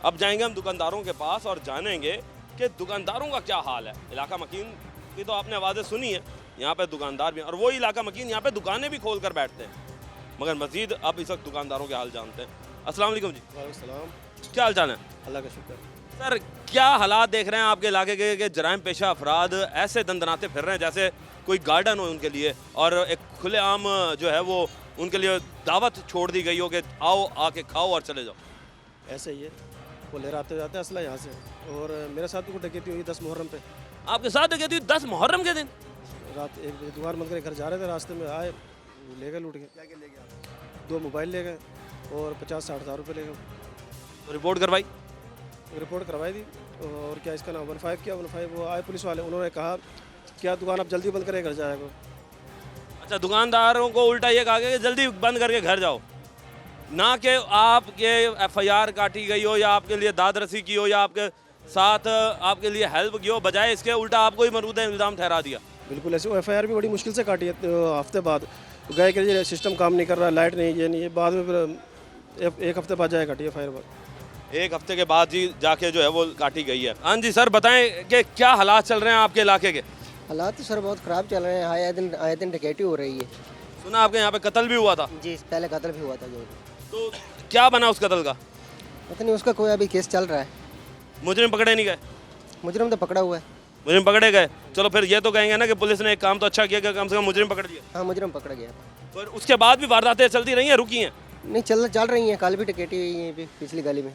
अब जाएंगे हम दुकानदारों के पास और जानेंगे कि दुकानदारों का क्या हाल है। इलाका मकीन की तो आपने आवाज़ें सुनी है, यहाँ पे दुकानदार भी हैं और वो इलाका मकीन यहाँ पे दुकानें भी खोल कर बैठते हैं। मगर मज़ीद अब इस वक्त दुकानदारों के हाल जानते हैं। अस्सलाम वालेकुम जी। वालेकुम, क्या हाल चाल है? अल्लाह का शुक्र। सर, क्या हालात देख रहे हैं आपके इलाके के जराइम पेशा अफराद ऐसे दंदनाते फिर रहे हैं जैसे कोई गार्डन हो उनके लिए और एक खुलेआम जो है वो उनके लिए दावत छोड़ दी गई हो कि आओ आके खाओ और चले जाओ? ऐसे ही है, वो ले आते जाते असला यहाँ से। और मेरे साथ भी कुछ डकैती हुई 10 मुहर्रम पे। आपके साथ डकैती हुई 10 मुहर्रम के दिन? रात एक दुकान बंद करके घर जा रहे थे, रास्ते में आए, ले गए, लूट गए। क्या क्या ले गए? 2 मोबाइल ले गए और 50-60 हज़ार रुपये ले गए। तो रिपोर्ट करवाई? रिपोर्ट करवाई दी और क्या इसका नाम 15 किया। 15 वो आए पुलिस वाले, उन्होंने कहा क्या दुकान आप जल्दी बंद करें घर जाएगा। अच्छा, दुकानदारों को उल्टा ये कहा गया कि जल्दी बंद करके घर जाओ, ना कि आपके FIR काटी गई हो या आपके लिए दाद रसी की हो या आपके साथ आपके लिए हेल्प की हो, बजाय इसके उल्टा आपको ही मरूद इल्ज़ाम ठहरा दिया। बिल्कुल ऐसे। वो FIR भी बड़ी मुश्किल से काटी है, हफ्ते बाद गए कि ये सिस्टम काम नहीं कर रहा, लाइट नहीं, ये नहीं है। बाद में फिर 1 हफ्ते बाद जाए काटी FIR बाद। 1 हफ्ते के बाद जी जाके जो है वो काटी गई है। हाँ जी सर, बताएं कि क्या हालात चल रहे हैं आपके इलाके के? हालात तो सर बहुत ख़राब चल रहे हैं। आए दिन डकैती हो रही है। सुना आपके यहाँ पे कत्ल भी हुआ था? जी, पहले कत्ल भी हुआ था। जो तो क्या बना उस कत्ल का? पता नहीं, उसका कोई अभी केस चल रहा है। मुजरिम पकड़े नहीं गए? मुजरिम तो पकड़ा हुआ है। मुजरिम पकड़े गए? चलो फिर ये तो कहेंगे ना कि पुलिस ने एक काम तो अच्छा किया कि कम से कम मुजरिम पकड़ दिया। हाँ, मुजरिम पकड़ा गया। पर उसके बाद भी वारदातें चलती रही हैं, रुकी हैं? नहीं, चल रही हैं। कल भी डकैती हुई है पिछली गली में।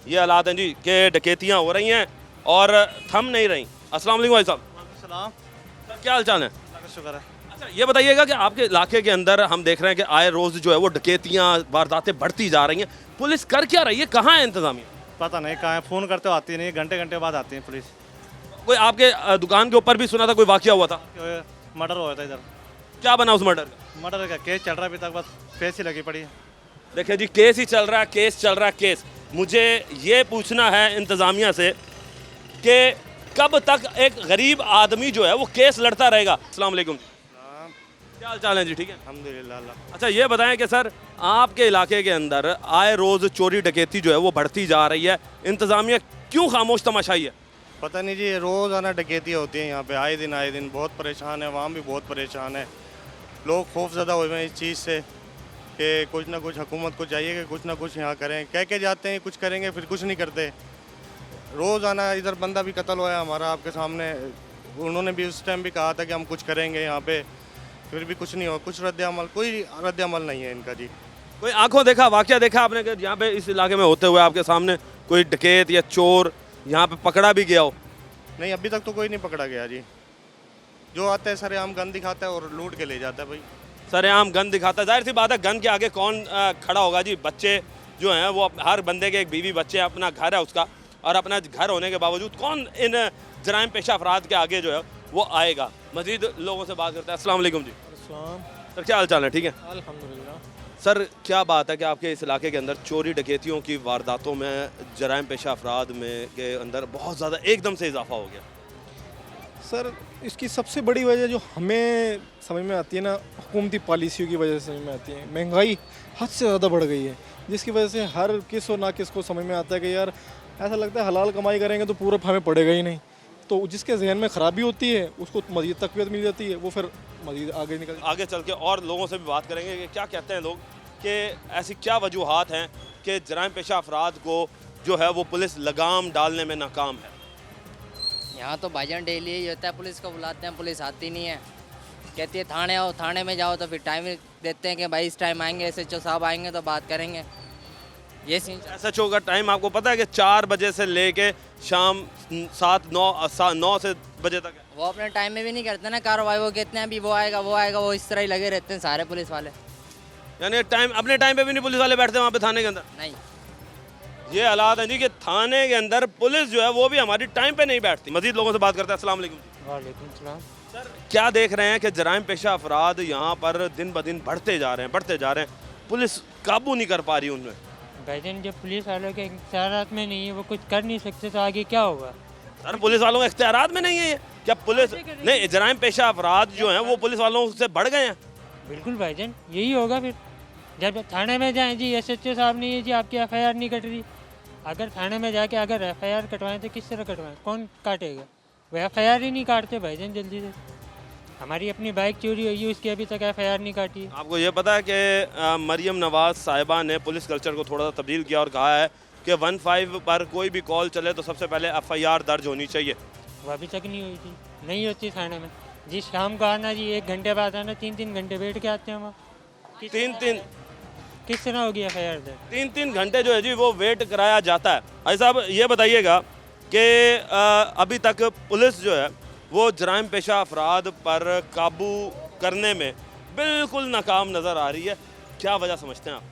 ये हालात हैं जी कि डकैतियाँ हो रही हैं और थम नहीं रही। अस्सलाम वालेकुम भाई साहब। सर, क्या हाल चाल है? शुक्र है। अच्छा, ये बताइएगा कि आपके इलाके के अंदर हम देख रहे हैं कि आए रोज़ जो है वो डकैतियाँ, वारदातें बढ़ती जा रही हैं। पुलिस कर क्या रही है? कहाँ है इंतजामिया? पता नहीं कहाँ है, फ़ोन करते हो आती नहीं, घंटे बाद आती है पुलिस। कोई आपके दुकान के ऊपर भी सुना था कोई वाकया हुआ था? मर्डर हुआ था इधर। क्या बना उस मर्डर का? मर्डर का केस चल रहा है अभी तक, बस फेस ही लगी पड़ी है। देखिए जी, केस ही चल रहा है, केस चल रहा है, केस। मुझे ये पूछना है इंतज़ामिया से कि कब तक एक गरीब आदमी जो है वो केस लड़ता रहेगा? अस्सलाम वालेकुम। क्या हाल चाल है जी? ठीक है, अल्हम्दुलिल्लाह। अच्छा, ये बताएं कि सर आपके इलाके के अंदर आए रोज़ चोरी डकैती जो है वो बढ़ती जा रही है, इंतज़ामिया क्यों खामोश तमाशाई है? पता नहीं जी, रोज़ाना डकैती होती है यहाँ पे, आए दिन बहुत परेशान है, वहाँ भी बहुत परेशान है। लोग खौफज़दा हुए हैं इस चीज़ से कि कुछ ना कुछ हुकूमत को चाहिए कि कुछ ना कुछ यहाँ करें। कह के जाते हैं कुछ करेंगे, फिर कुछ नहीं करते। रोज़ाना इधर बंदा भी कत्ल हुआ है हमारा आपके सामने, उन्होंने भी उस टाइम भी कहा था कि हम कुछ करेंगे यहाँ पे, फिर भी कुछ नहीं हो, कोई रद्द अमल नहीं है इनका जी। कोई आंखों देखा वाकया देखा आपने कि यहाँ पे इस इलाके में होते हुए आपके सामने कोई डकैत या चोर यहाँ पे पकड़ा भी गया हो? नहीं, अभी तक तो कोई नहीं पकड़ा गया जी। जो आता है सरेआम गन दिखाता है और लूट के ले जाता है भाई। सरेआम गन दिखाता है, जाहिर सी बात है गन के आगे कौन खड़ा होगा जी। बच्चे जो हैं वो हर बंदे के एक बीवी बच्चे, अपना घर है उसका, और अपना घर होने के बावजूद कौन इन जराइम पेशा अफराद के आगे जो है वो आएगा। मजीद लोगों से बात करते हैं। अस्सलाम वालेकुम जी। सर क्या हाल चाल है? ठीक है अल्हम्दुलिल्लाह। सर, क्या बात है कि आपके इस इलाके के अंदर चोरी डकैतियों की वारदातों में, जराइम पेशा अफराद में के अंदर बहुत ज़्यादा एकदम से इजाफा हो गया? सर इसकी सबसे बड़ी वजह जो हमें समझ में आती है ना, हुकूमती पॉलिसियों की वजह से समझ में आती है। महंगाई हद से ज़्यादा बढ़ गई है, जिसकी वजह से हर किस और ना किस को समझ में आता है कि यार ऐसा लगता है हलाल कमाई करेंगे तो पूरा हमें पड़ेगा ही नहीं। तो जिसके जहन में ख़राबी होती है उसको मज़ीद तक़वियत मिल जाती है, वो फिर मज़ीद आगे निकल। आगे चल के और लोगों से भी बात करेंगे कि क्या कहते हैं लोग, कि ऐसी क्या वजूहात हैं कि जराइम पेशा अफराद को जो है वो पुलिस लगाम डालने में नाकाम है। यहाँ तो भाईजान डेली यही होता है, पुलिस को बुलाते हैं, पुलिस आती नहीं है। कहती है थाने आओ, थाने में जाओ तो फिर टाइम देते हैं कि भाई इस टाइम आएंगे, SHO साहब आएंगे तो बात करेंगे। ये सीन SHO का टाइम आपको पता है कि 4 बजे से लेके शाम 9 से बजे तक है। वो अपने टाइम में भी नहीं करते ना कार्रवाई, वो कहते हैं अभी वो आएगा वो आएगा, वो इस तरह ही लगे रहते हैं सारे पुलिस वाले। यानी टाइम अपने टाइम पे भी नहीं पुलिस वाले बैठते वहाँ पे थाने के अंदर? नहीं, ये हालात हैं जी कि थाने के अंदर पुलिस जो है वो भी हमारी टाइम पे नहीं बैठती। मजीद लोगों से बात करते हैं। अस्सलाम वालेकुम। वालेकुम सलाम। सर क्या देख रहे हैं कि जराइम पेशा अफराद यहाँ पर दिन ब दिन बढ़ते जा रहे हैं, पुलिस काबू नहीं कर पा रही उनमें? भाईजान जब पुलिस वालों के इख्तियारात में नहीं है, वो कुछ कर नहीं सकते, तो आगे क्या होगा? सर पुलिस वालों के इख्तियारात में नहीं है ये? क्या पुलिस नहीं, जराइम पेशा अफराद जो हैं वो पुलिस वालों से बढ़ गए हैं? बिल्कुल भाईजान, यही होगा फिर। जब थाने में जाएं जी, SHO साहब नहीं है जी, आपकी FIR नहीं कट रही। अगर थाने में जाके अगर FIR कटवाएं तो किस तरह कटवाएं, कौन काटेगा? वो FIR ही नहीं काटते भाईजान जल्दी से। हमारी अपनी बाइक चोरी हुई है, उसकी अभी तक FIR नहीं काटी है। आपको ये पता है कि मरियम नवाज साहिबा ने पुलिस कल्चर को थोड़ा सा तब्दील किया और कहा है कि 15 पर कोई भी कॉल चले तो सबसे पहले FIR दर्ज होनी चाहिए। वो अभी तक नहीं हुई थी, नहीं होती थाने में जी। शाम को आना जी, 1 घंटे बाद आना, 3-3 घंटे बैठ के आते हैं वहाँ। 3-3 किस तरह होगी FIR दर्ज? 3-3 घंटे जो है जी वो वेट कराया जाता है। भाई साहब ये बताइएगा कि अभी तक पुलिस जो है वो जराइम पेशा अफराद पर काबू करने में बिल्कुल नाकाम नज़र आ रही है, क्या वजह समझते हैं आप?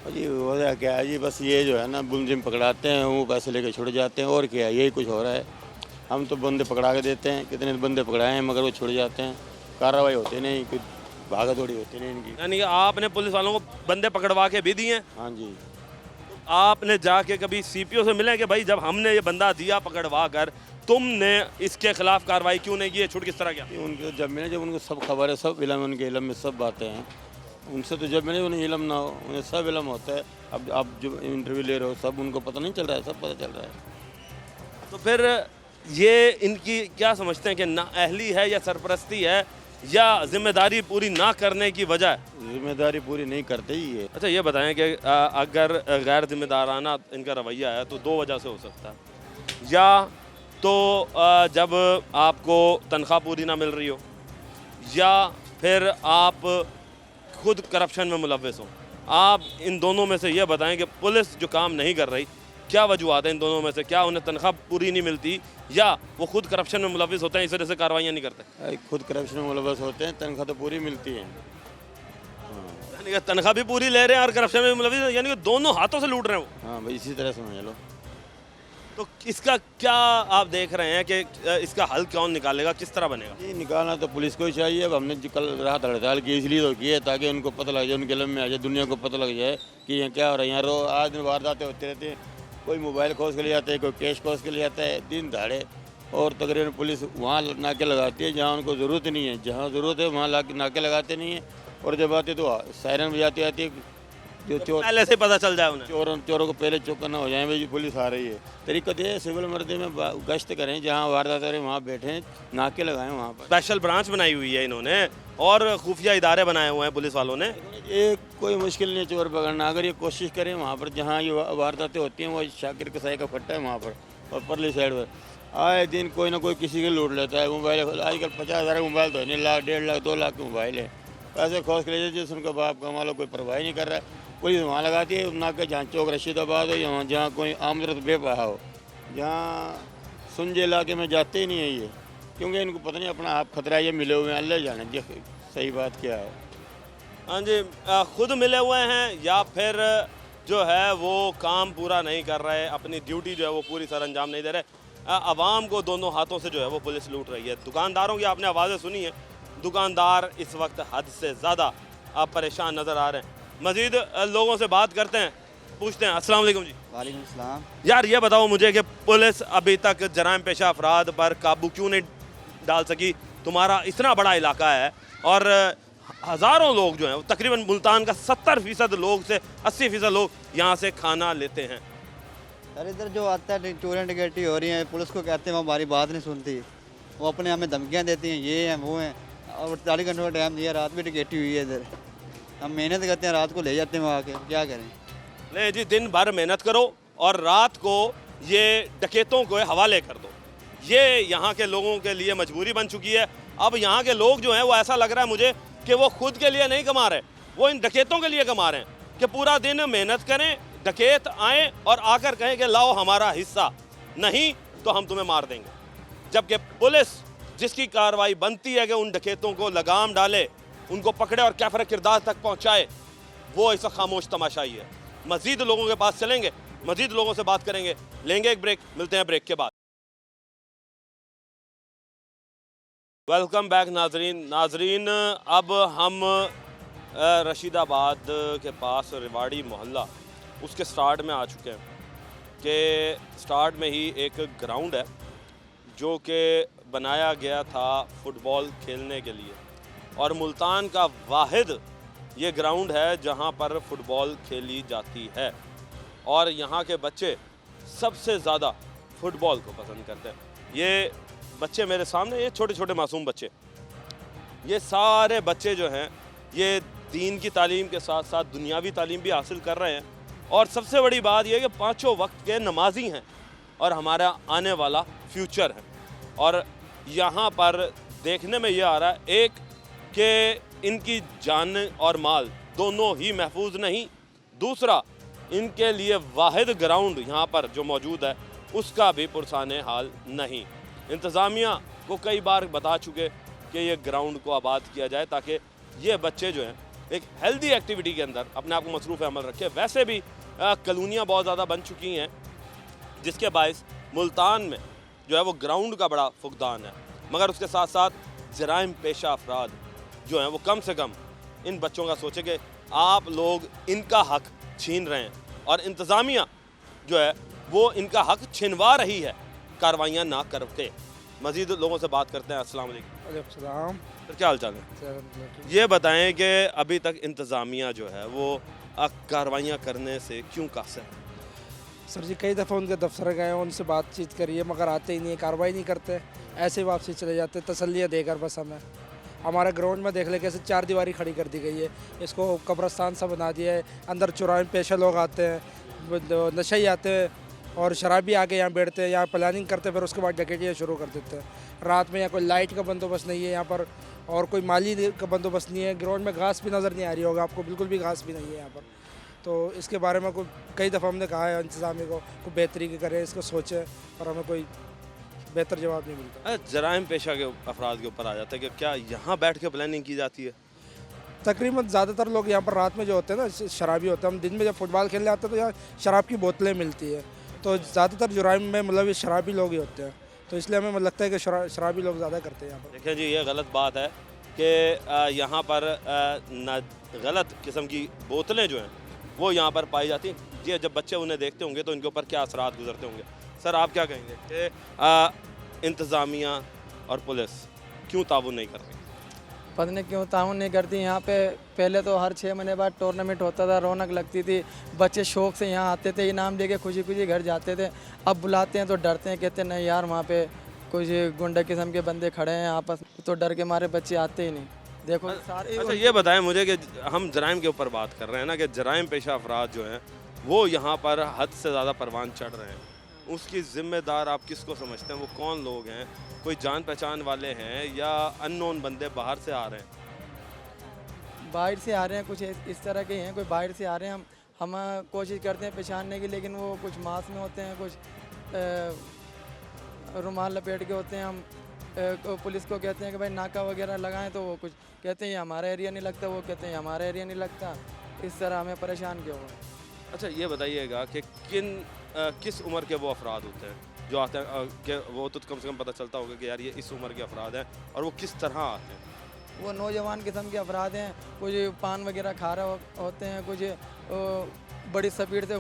जी वजह क्या है जी, बस ये जो है ना मुलजिम पकड़ाते हैं, वो पैसे लेके छुड़ जाते हैं, और क्या है, यही कुछ हो रहा है। हम तो बंदे पकड़ा के देते हैं, कितने बंदे पकड़ाए हैं मगर वो छुड़ जाते हैं, कार्रवाई होती नहीं, कोई भागा दौड़ी होती नहीं इनकी। यानी कि आपने पुलिस वालों को बंदे पकड़वा के भी दिए हैं? हाँ जी। आपने जाके कभी CPO से मिले कि भाई जब हमने ये बंदा दिया पकड़वा कर, तुमने इसके खिलाफ कार्रवाई क्यों नहीं की, छुट किस तरह किया? उनके जब मिले, जब उनको सब खबर है, सब इलम, उनके इलम में सब बातें हैं, उनसे तो जब मिले उन्हें इलम ना हो, उन्हें सब इलम होता है। अब आप जो इंटरव्यू ले रहे हो सब उनको पता नहीं चल रहा है, सब पता चल रहा है। तो फिर ये इनकी क्या समझते हैं कि नाअहली है या सरपरस्ती है या जिम्मेदारी पूरी ना करने की वजह है? जिम्मेदारी पूरी नहीं करते ही है। अच्छा ये बताएं कि अगर गैर जिम्मेदाराना इनका रवैया है तो 2 वजह से हो सकता है, या तो जब आपको तनख्वाह पूरी ना मिल रही हो, या फिर आप खुद करप्शन में मुलव्वस हो। आप इन दोनों में से ये बताएं कि पुलिस जो काम नहीं कर रही, क्या वजूहत है इन दोनों में से? क्या उन्हें तनख्वाह पूरी नहीं मिलती, या वो खुद करप्शन में मुलव्वस होते हैं इस वजह से कार्रवाइयाँ नहीं करते? खुद करप्शन में मुलव्वस होते हैं, तनख्वाह तो पूरी मिलती है। यानी कि तनख्वाह भी पूरी ले रहे हैं और करप्शन में मुलव्वस, यानी कि दोनों हाथों से लूट रहे हो। हाँ भाई, इसी तरह समझ लो। तो इसका क्या आप देख रहे हैं कि इसका हल कौन निकालेगा, किस तरह बनेगा? ये निकालना तो पुलिस को ही चाहिए। अब हमने कल रात हड़ताल की इसलिए तो की है ताकि उनको पता लग जाए, उनके लम में आ जाए, दुनिया को पता लग जाए कि यहाँ क्या हो रहा है। यहाँ रोज आज दिन वारदातें होते रहते हैं, कोई मोबाइल खोज के ले जाता है, कोई कैश खोज के ले जाता है दिन दहाड़े, और तकरीबन पुलिस वहाँ नाके लगाती है जहाँ उनको ज़रूरत नहीं है, जहाँ ज़रूरत है वहाँ नाके लगाते नहीं है, और जब आते तो सायरन बजाती आती है, जो चोर पहले से पता चल जाए उन्हें, चोरों को पहले चौकन्ना हो जाए भाई पुलिस आ रही है। तरीका ये सिविल मर्दे में गश्त करें, जहाँ वारदात रहे वहाँ बैठें, नाके लगाएं वहाँ पर। स्पेशल ब्रांच बनाई हुई है इन्होंने और खुफिया इदारे बनाए हुए हैं पुलिस वालों ने। ये कोई मुश्किल नहीं चोर पकड़ना, अगर ये कोशिश करें वहाँ पर जहाँ ये वारदातें होती हैं, वो शाकिर कसाई का फट्टा है वहाँ पर, और परली साइड पर आए दिन कोई ना कोई किसी के लूट लेता है मोबाइल। आजकल 50,000 मोबाइल तो नहीं, लाख 1.5 लाख 2 लाख के मोबाइल है, पैसे खोज के ले जाए, जिस उनका बाप कमा लो, कोई परवाही नहीं कर रहा है। पुलिस वहाँ लगाती है, नाके जहाँ चौक रशीदाबाद हो या जहाँ कोई आमदरत बेपहा हो, जहाँ सुंजे इलाके में जाते ही नहीं है ये, क्योंकि इनको पता नहीं अपना आप खतरा ये मिले हुए हैं, अल्लाह जाने जी सही बात क्या है। हाँ जी, खुद मिले हुए हैं या फिर जो है वो काम पूरा नहीं कर रहे, अपनी ड्यूटी जो है वो पूरी सर अंजाम नहीं दे रहे। आवाम को दोनों हाथों से जो है वो पुलिस लूट रही है। दुकानदारों की आपने आवाज़ें सुनी हैं, दुकानदार इस वक्त हद से ज़्यादा आप परेशान नज़र आ रहे हैं। मज़ीद लोगों से बात करते हैं, पूछते हैं। अस्सलाम वालेकुम जी। वालेकुम सलाम। यार ये बताओ मुझे कि पुलिस अभी तक जराइम पेशा अफराद पर काबू क्यों नहीं डाल सकी? तुम्हारा इतना बड़ा इलाका है और हज़ारों लोग जो हैं, तकरीबन मुल्तान का 70% लोग से 80% लोग यहाँ से खाना लेते हैं। यार इधर जो आता है चोरियाँ डकैती हो रही हैं, पुलिस को कहते हैं वो हमारी बात नहीं सुनती, वो अपने हमें धमकियाँ देती हैं, ये हैं वो हैं। और 48 घंटों का टाइम दिया, रात में डकैती हुई है इधर। हम मेहनत करते हैं, रात को ले जाते हैं वहाँ आके, क्या करें? नहीं जी, दिन भर मेहनत करो और रात को ये डकैतों को हवाले कर दो। ये यहाँ के लोगों के लिए मजबूरी बन चुकी है। अब यहाँ के लोग जो हैं वो ऐसा लग रहा है मुझे कि वो खुद के लिए नहीं कमा रहे, वो इन डकैतों के लिए कमा रहे हैं कि पूरा दिन मेहनत करें, डकैत आएँ और आकर कहें कि लाओ हमारा हिस्सा, नहीं तो हम तुम्हें मार देंगे। जबकि पुलिस जिसकी कार्रवाई बनती है कि उन डकैतों को लगाम डाले, उनको पकड़े और कैफर किरदार तक पहुँचाए, वो ऐसा खामोश तमाशाई है। मज़ीद लोगों के पास चलेंगे, मज़ीद लोगों से बात करेंगे, लेंगे एक ब्रेक, मिलते हैं ब्रेक के बाद। वेलकम बैक नाजरीन, अब हम रशीदाबाद के पास रिवाड़ी मोहल्ला उसके स्टार्ट में आ चुके हैं कि स्टार्ट में ही एक ग्राउंड है जो कि बनाया गया था फुटबॉल खेलने के लिए, और मुल्तान का वाहिद ये ग्राउंड है जहाँ पर फुटबॉल खेली जाती है और यहाँ के बच्चे सबसे ज़्यादा फुटबॉल को पसंद करते हैं। ये बच्चे मेरे सामने, ये छोटे छोटे मासूम बच्चे, ये सारे बच्चे जो हैं ये दीन की तालीम के साथ साथ दुनियावी तालीम भी हासिल कर रहे हैं, और सबसे बड़ी बात यह है कि पाँचों वक्त के नमाजी हैं और हमारा आने वाला फ्यूचर है। और यहाँ पर देखने में ये आ रहा है एक कि इनकी जान और माल दोनों ही महफूज नहीं, दूसरा इनके लिए वाहिद ग्राउंड यहाँ पर जो मौजूद है उसका भी पुरसाने हाल नहीं। इंतज़ामिया को कई बार बता चुके कि ये ग्राउंड को आबाद किया जाए ताकि ये बच्चे जो हैं एक हेल्दी एक्टिविटी के अंदर अपने आप को मसरूफ़ अमल रखें। वैसे भी कॉलोनियाँ बहुत ज़्यादा बन चुकी हैं जिसके बायस मुल्तान में जो है वो ग्राउंड का बड़ा फुकदान है, मगर उसके साथ साथ जराइम पेशा अफराद जो हैं वो कम से कम इन बच्चों का सोचें कि आप लोग इनका हक छीन रहे हैं और इंतज़ामिया जो है वो इनका हक छिनवा रही है कार्रवाइयाँ ना करके। मज़ीद लोगों से बात करते हैं। अस्सलाम वालेकुम। तो क्या हाल चाल है? ये बताएं कि अभी तक इंतज़ामिया जो है वो कार्रवाइयाँ करने से क्यों कासिर है? सर जी कई दफ़ा उनके दफ्तर गए, उनसे बातचीत करिए मगर आते ही नहीं, कार्रवाई नहीं करते, ऐसे ही वापसी चले जाते तसल्लियाँ देकर। बस हमें हमारे ग्राउंड में देख ले कैसे 4 दीवारी खड़ी कर दी गई है, इसको कब्रस्तान सा बना दिया है। अंदर चुराए पेशा लोग आते हैं, नशे आते हैं और शराबी आके यहाँ बैठते हैं, यहाँ प्लानिंग करते हैं, फिर उसके बाद डकैतियाँ शुरू कर देते हैं। रात में यहाँ कोई लाइट का बंदोबस्त नहीं है यहाँ पर और कोई माली का बंदोबस्त नहीं है। ग्राउंड में घास भी नज़र नहीं आ रही होगा आपको, बिल्कुल भी घास भी नहीं है यहाँ पर। तो इसके बारे में कई दफ़ा हमने कहा है इंतज़ामी को बेहतरी के करें, इसको सोचें, और हमें कोई बेहतर जवाब नहीं मिलता। जराइम पेशा के अफराद के ऊपर आ जाता है कि क्या यहाँ बैठ के प्लानिंग की जाती है? तकरीबन ज़्यादातर लोग यहाँ पर रात में जो होते हैं ना शराबी होते हैं, हम दिन में जब फुटबॉल खेलने आते हैं तो यहाँ शराब की बोतलें मिलती है, तो ज़्यादातर जुराइम में मतलब ये शराबी लोग ही होते हैं, तो इसलिए हमें लगता है कि शराबी लोग ज़्यादा करते हैं यहाँ पर। देखिए जी, ये गलत बात है कि यहाँ पर गलत किस्म की बोतलें जो हैं वो यहाँ पर पाई जाती हैं। जी, जब बच्चे उन्हें देखते होंगे तो इनके ऊपर क्या असरात गुजरते होंगे? सर आप क्या कहेंगे कि इंतज़ामिया और पुलिस क्यों ताउन नहीं कर रही? पता नहीं क्यों ताउन नहीं करती। यहाँ पे पहले तो हर 6 महीने बाद टूर्नामेंट होता था, रौनक लगती थी, बच्चे शौक से यहाँ आते थे, इनाम लेके खुशी खुशी घर जाते थे। अब बुलाते हैं तो डरते हैं, कहते हैं नहीं यार वहाँ पे कुछ गुंडा किस्म के बंदे खड़े हैं आपस, तो डर के मारे बच्चे आते ही नहीं। देखो सारे। अच्छा ये बताएं मुझे कि हम जराइम के ऊपर बात कर रहे हैं ना, कि जराइम पेशा अफराद जो हैं वो यहाँ पर हद से ज़्यादा परवान चढ़ रहे हैं, उसकी ज़िम्मेदार आप किसको समझते हैं? वो कौन लोग हैं? कोई जान पहचान वाले हैं या अननोन बंदे बाहर से आ रहे हैं? बाहर से आ रहे हैं, कुछ इस तरह के हैं, कोई बाहर से आ रहे हैं। हम हम कोशिश करते हैं पहचानने की, लेकिन वो कुछ मास्क में होते हैं, कुछ रुमाल लपेट के होते हैं। हम पुलिस को कहते हैं कि भाई नाका वगैरह लगाएं, तो वो कुछ कहते हैं ये हमारा एरिया नहीं लगता, वो कहते हैं हमारा एरिया नहीं लगता। इस तरह हमें परेशान क्यों हुआ। अच्छा ये बताइएगा कि किस उम्र के वो अफराद होते हैं जो आते हैं, कि वो तो कम से कम पता चलता होगा कि यार ये इस उम्र के अफराद हैं, और वो किस तरह आते हैं? वो नौजवान किस्म के अफराद हैं, कुछ पान वगैरह खा रहे होते हैं, कुछ बड़ी स्पीड से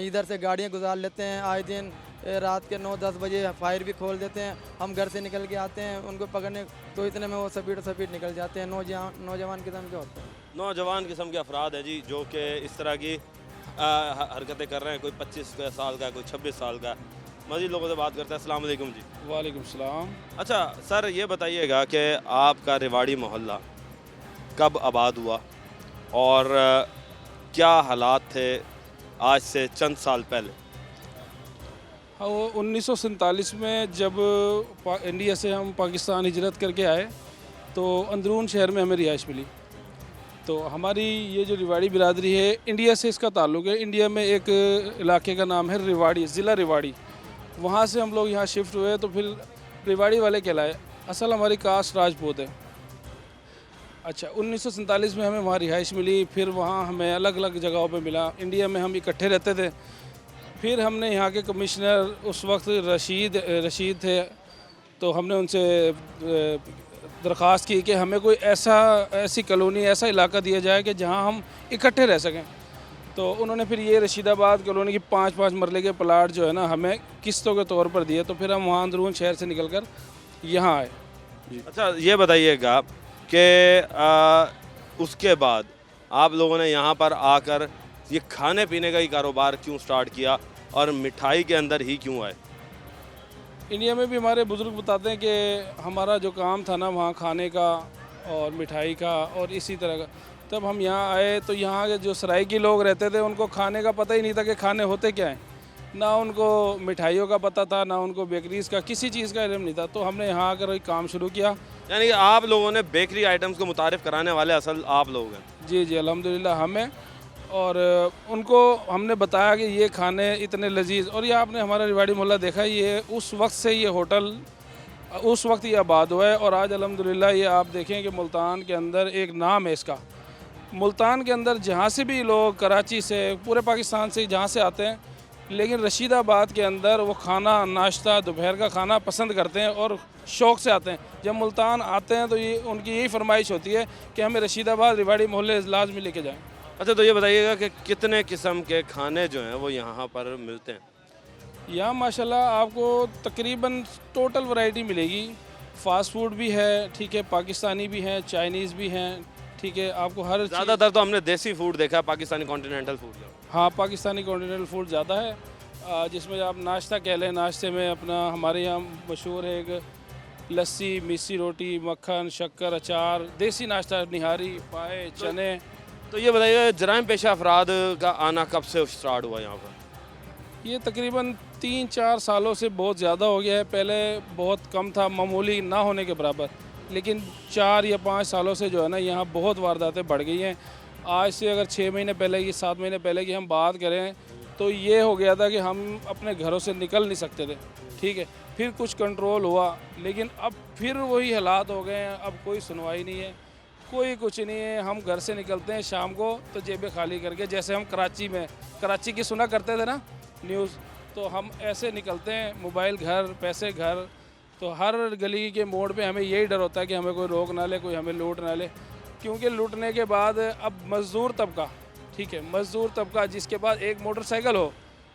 इधर से गाड़ियाँ गुजार लेते हैं। आए दिन रात के 9-10 बजे फायर भी खोल देते हैं। हम घर से निकल के आते हैं उनको पकड़ने, तो इतने में वो स्पीड निकल जाते हैं। नौजवान किस्म के होते हैं। नौजवान किस्म के अफराद हैं जी, जो कि इस तरह की हरकतें कर रहे हैं। कोई 25 साल का, कोई 26 साल का। मज़ीद लोगों से बात करते हैं। अस्सलाम वालेकुम जी। वालेकुम सलाम। अच्छा सर ये बताइएगा कि आपका रेवाड़ी मोहल्ला कब आबाद हुआ और क्या हालात थे आज से चंद साल पहले? हाँ, वो 1947 में जब इंडिया से हम पाकिस्तान हिजरत करके आए तो अंदरून शहर में हमें रिहाइश मिली। तो हमारी ये जो रेवाड़ी बिरादरी है, इंडिया से इसका ताल्लुक़ है। इंडिया में एक इलाके का नाम है रेवाड़ी, ज़िला रेवाड़ी। वहाँ से हम लोग यहाँ शिफ्ट हुए तो फिर रेवाड़ी वाले कहलाए। असल हमारी कास्ट राजपूत है। अच्छा 1947 में हमें वहाँ रिहाइश मिली, फिर वहाँ हमें अलग अलग जगहों पे मिला। इंडिया में हम इकट्ठे रहते थे। फिर हमने यहाँ के कमिश्नर उस वक्त रशीद थे, तो हमने उनसे दरख्वास्त की कि हमें कोई ऐसी कॉलोनी, ऐसा इलाका दिया जाए कि जहाँ हम इकट्ठे रह सकें। तो उन्होंने फिर ये रशीदाबाद कॉलोनी की 5-5 मरले के प्लाट जो है ना हमें किस्तों के तौर पर दिए। तो फिर हम वहाँ अंदरून शहर से निकल कर यहाँ आए जी। अच्छा ये बताइएगा कि उसके बाद आप लोगों ने यहाँ पर आकर ये खाने पीने का ही कारोबार क्यों स्टार्ट किया और मिठाई के अंदर ही क्यों आए? इंडिया में भी हमारे बुज़ुर्ग बताते हैं कि हमारा जो काम था ना वहाँ खाने का और मिठाई का और इसी तरह का। तब हम यहाँ आए तो यहाँ के जो सराइकी लोग रहते थे उनको खाने का पता ही नहीं था कि खाने होते क्या हैं। ना उनको मिठाइयों का पता था, ना उनको बेकरीज़ का किसी चीज़ का इल्म नहीं था। तो हमने यहाँ आकर एक काम शुरू किया। यानी कि आप लोगों ने बेकरी आइटम्स को मुतारिफ़ कराने वाले असल आप लोग हैं? जी जी अल्हम्दुलिल्लाह हमें। और उनको हमने बताया कि ये खाने इतने लजीज। और ये आपने हमारा रेवाड़ी मोहल्ला देखा, ये उस वक्त से ये होटल उस वक्त ये आबाद हुआ है। और आज अल्हम्दुलिल्लाह ये आप देखें कि मुल्तान के अंदर एक नाम है इसका। मुल्तान के अंदर जहाँ से भी लोग, कराची से, पूरे पाकिस्तान से जहाँ से आते हैं, लेकिन रशीदाबाद के अंदर वो खाना, नाश्ता, दोपहर का खाना पसंद करते हैं और शौक़ से आते हैं। जब मुल्तान आते हैं तो ये उनकी यही फरमाइश होती है कि हमें रशीदाबाद रेवाड़ी मोहल्ले लाजमी लेके जाएँ। अच्छा तो ये बताइएगा कि कितने किस्म के खाने जो हैं वो यहाँ पर मिलते हैं? यहाँ माशाल्लाह आपको तकरीबन टोटल वैरायटी मिलेगी। फ़ास्ट फूड भी है, ठीक है, पाकिस्तानी भी हैं, चाइनीज़ भी हैं, ठीक है। आपको हर ज़्यादातर तो हमने देसी फूड देखा है, पाकिस्तानी कॉन्टिनेंटल फूड। हाँ पाकिस्तानी कॉन्टिनेंटल फूड ज़्यादा है, जिसमें आप नाश्ता कह लें। नाश्ते में अपना हमारे यहाँ मशहूर है एक लस्सी, मिस्सी रोटी, मक्खन, शक्कर, अचार, देसी नाश्ता, निहारी, पाए, चने। तो ये बताइए जराइम पेशा अफराद का आना कब से स्टार्ट हुआ यहाँ पर? ये तकरीबन 3-4 सालों से बहुत ज़्यादा हो गया है। पहले बहुत कम था, मामूली ना होने के बराबर। लेकिन 4 या 5 सालों से जो है ना यहाँ बहुत वारदातें बढ़ गई हैं। आज से अगर 6 महीने पहले की, 7 महीने पहले की हम बात करें तो ये हो गया था कि हम अपने घरों से निकल नहीं सकते थे, ठीक है। फिर कुछ कंट्रोल हुआ, लेकिन अब फिर वही हालात हो गए हैं। अब कोई सुनवाई नहीं है, कोई कुछ नहीं है। हम घर से निकलते हैं शाम को तो जेबें खाली करके, जैसे हम कराची की सुना करते थे ना न्यूज़, तो हम ऐसे निकलते हैं, मोबाइल घर, पैसे घर। तो हर गली के मोड़ पे हमें यही डर होता है कि हमें कोई रोक ना ले, कोई हमें लूट ना ले। क्योंकि लूटने के बाद अब मज़दूर तबका, ठीक है, मज़दूर तबका जिसके पास एक मोटरसाइकिल हो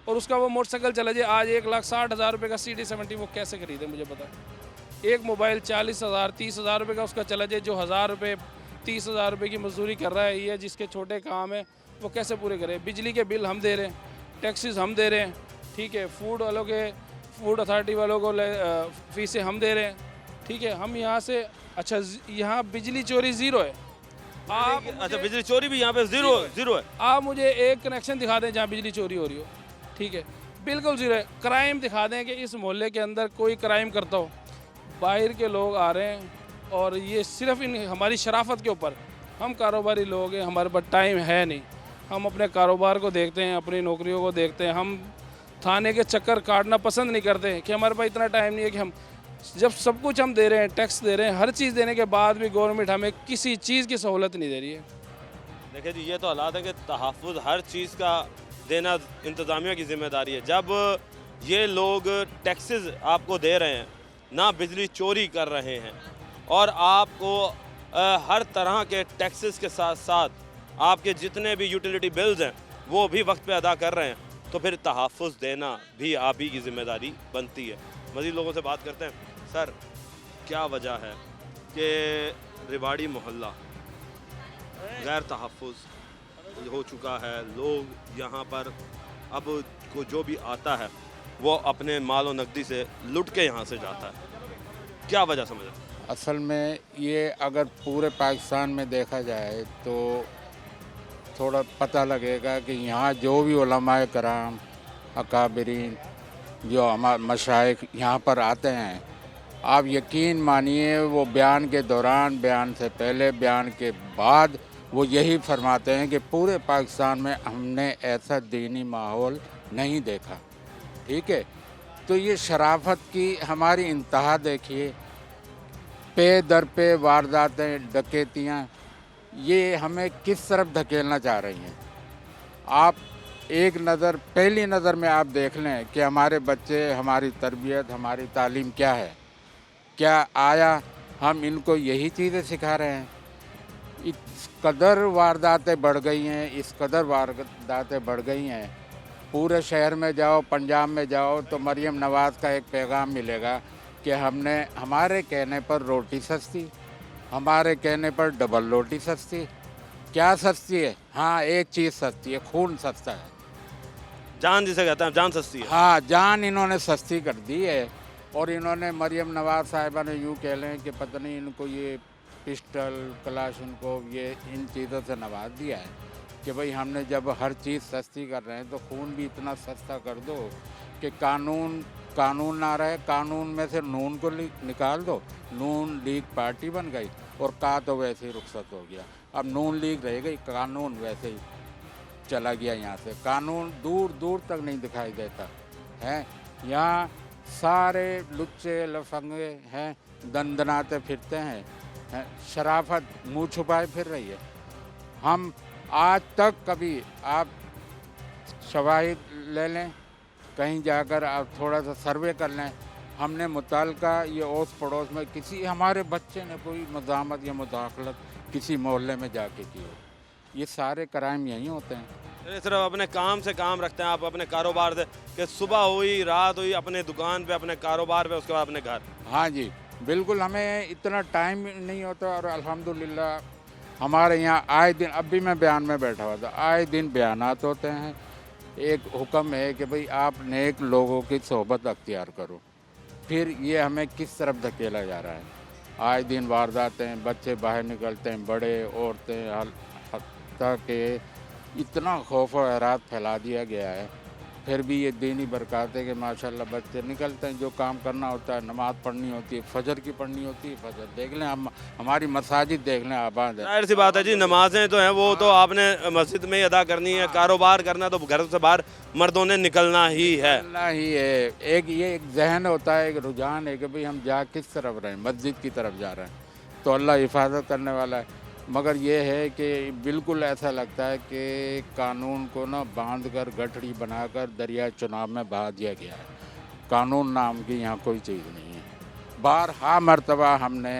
और उसका वो मोटरसाइकिल चला जाए, आज 1,60,000 रुपये का CD70 वो कैसे खरीदे मुझे पता है। एक मोबाइल 40,000 30,000 रुपये का उसका चला जाए, जो 1,000 रुपये 30,000 रुपये की मजदूरी कर रहा है, ये जिसके छोटे काम है वो कैसे पूरे करें। बिजली के बिल हम दे रहे हैं, टैक्सेस हम दे रहे हैं, ठीक है, फूड वालों के, फूड अथॉरिटी वालों को फीसें हम दे रहे हैं, ठीक है। हम यहाँ से, अच्छा यहाँ बिजली चोरी ज़ीरो है। आप अच्छा बिजली चोरी भी यहाँ पे ज़ीरो है? आप मुझे एक कनेक्शन दिखा दें जहाँ बिजली चोरी हो रही हो, ठीक है, बिल्कुल ज़ीरो है। क्राइम दिखा दें कि इस मोहल्ले के अंदर कोई क्राइम करता हो। बाहर के लोग आ रहे हैं और ये सिर्फ इन हमारी शराफत के ऊपर, हम कारोबारी लोग हैं, हमारे पास टाइम है नहीं, हम अपने कारोबार को देखते हैं, अपनी नौकरियों को देखते हैं। हम थाने के चक्कर काटना पसंद नहीं करते कि हमारे पास इतना टाइम नहीं है कि हम जब सब कुछ हम दे रहे हैं, टैक्स दे रहे हैं, हर चीज़ देने के बाद भी गवर्नमेंट हमें किसी चीज़ की सहूलत नहीं दे रही है। देखिए जी, ये तो हालात है कि तहफ़्फ़ुज़ हर चीज़ का देना इंतज़ामिया की ज़िम्मेदारी है। जब ये लोग टैक्सेस आपको दे रहे हैं, ना बिजली चोरी कर रहे हैं और आपको हर तरह के टैक्सेस के साथ साथ आपके जितने भी यूटिलिटी बिल्स हैं वो भी वक्त पे अदा कर रहे हैं, तो फिर तहफ़्फ़ुज़ देना भी आप ही की ज़िम्मेदारी बनती है। मज़ीद लोगों से बात करते हैं। सर, क्या वजह है कि रिवाड़ी मोहल्ला गैर तहफ़्फ़ुज़ हो चुका है? लोग यहाँ पर अब को जो भी आता है वो अपने माल और नकदी से लुट के यहाँ से जाता है, क्या वजह समझ? असल में ये अगर पूरे पाकिस्तान में देखा जाए तो थोड़ा पता लगेगा कि यहाँ जो भी उलमाए कराम, अकाबरीन, जो हमारे मशाइख यहाँ पर आते हैं, आप यकीन मानिए वो बयान के दौरान, बयान से पहले, बयान के बाद वो यही फरमाते हैं कि पूरे पाकिस्तान में हमने ऐसा दीनी माहौल नहीं देखा। ठीक है, तो ये शराफत की हमारी इंतहा देखिए, पे दर पे वारदातें, डकैतियाँ, ये हमें किस तरफ धकेलना चाह रही हैं। आप एक नज़र, पहली नज़र में आप देख लें कि हमारे बच्चे, हमारी तरबियत, हमारी तालीम क्या है, क्या आया हम इनको यही चीज़ें सिखा रहे हैं? इस कदर वारदातें बढ़ गई हैं, इस कदर वारदातें बढ़ गई हैं। पूरे शहर में जाओ, पंजाब में जाओ तो मरियम नवाज़ का एक पैगाम मिलेगा कि हमने, हमारे कहने पर रोटी सस्ती, हमारे कहने पर डबल रोटी सस्ती। क्या सस्ती है? हाँ, एक चीज़ सस्ती है, खून सस्ता है। जान जिसे कहते हैं, जान सस्ती है। हाँ, जान इन्होंने सस्ती कर दी है। और इन्होंने मरियम नवाज़ साहिबा ने यूँ कह लें कि पता नहीं इनको ये पिस्टल, कलाशनकोव, ये इन चीज़ों से नवाज दिया है कि भाई हमने जब हर चीज़ सस्ती कर रहे हैं तो खून भी इतना सस्ता कर दो कि कानून ना रहे, कानून में से नून को निकाल दो। नून लीग पार्टी बन गई और का तो वैसे ही रुखसत हो गया। अब नून लीग रह गई, कानून वैसे ही चला गया यहाँ से। कानून दूर दूर तक नहीं दिखाई देता है। यहाँ सारे लुच्चे लफंगे हैं, दंदनाते फिरते हैं, शराफत मुँह छुपाए फिर रही है। हम आज तक कभी, आप शवाहिद ले लें, कहीं जाकर आप थोड़ा सा सर्वे कर लें, हमने मुताल्लिका ये ओस पड़ोस में किसी हमारे बच्चे ने कोई मज़ामत या मुदाखलत किसी मोहल्ले में जाके की हो। ये सारे क्राइम यहीं होते हैं। सिर्फ अपने काम से काम रखते हैं आप, अपने कारोबार से, कि सुबह हुई, रात हुई, अपने दुकान पे, अपने कारोबार पे, उसके बाद अपने घर। हाँ जी, बिल्कुल, हमें इतना टाइम नहीं होता। और अल्हम्दुलिल्लाह हमारे यहाँ आए दिन, अब भी मैं बयान में बैठा हुआ था, आए दिन बयानात होते हैं। एक हुक्म है कि भाई आप नेक लोगों की सोहबत अख्तियार करो। फिर ये हमें किस तरफ धकेला जा रहा है? आए दिन वारदातें, बच्चे बाहर निकलते हैं, बड़े, औरतें, हत्ता के इतना खौफ और हैरात फैला दिया गया है। फिर भी ये दीनी बरकत है कि माशाल्लाह बच्चे निकलते हैं, जो काम करना होता है, नमाज़ पढ़नी होती है, फजर की पढ़नी होती है, फजर देख लें, हम हमारी मसाजिद देख लें, आबाद है। जाहिर सी बात है जी, नमाजें तो हैं वो तो आपने मस्जिद में ही अदा करनी है। कारोबार करना तो घर से बाहर मर्दों ने निकलना ही है। एक ये एक जहन होता है, एक रुझान है कि भाई हम जा किस तरफ रहे हैं, मस्जिद की तरफ जा रहे हैं तो अल्लाह हिफाजत करने वाला है। मगर ये है कि बिल्कुल ऐसा लगता है कि कानून को ना बांध कर, गठड़ी बनाकर दरिया चुनाव में बहा दिया गया है। कानून नाम की यहाँ कोई चीज़ नहीं है। बारहा मरतबा हमने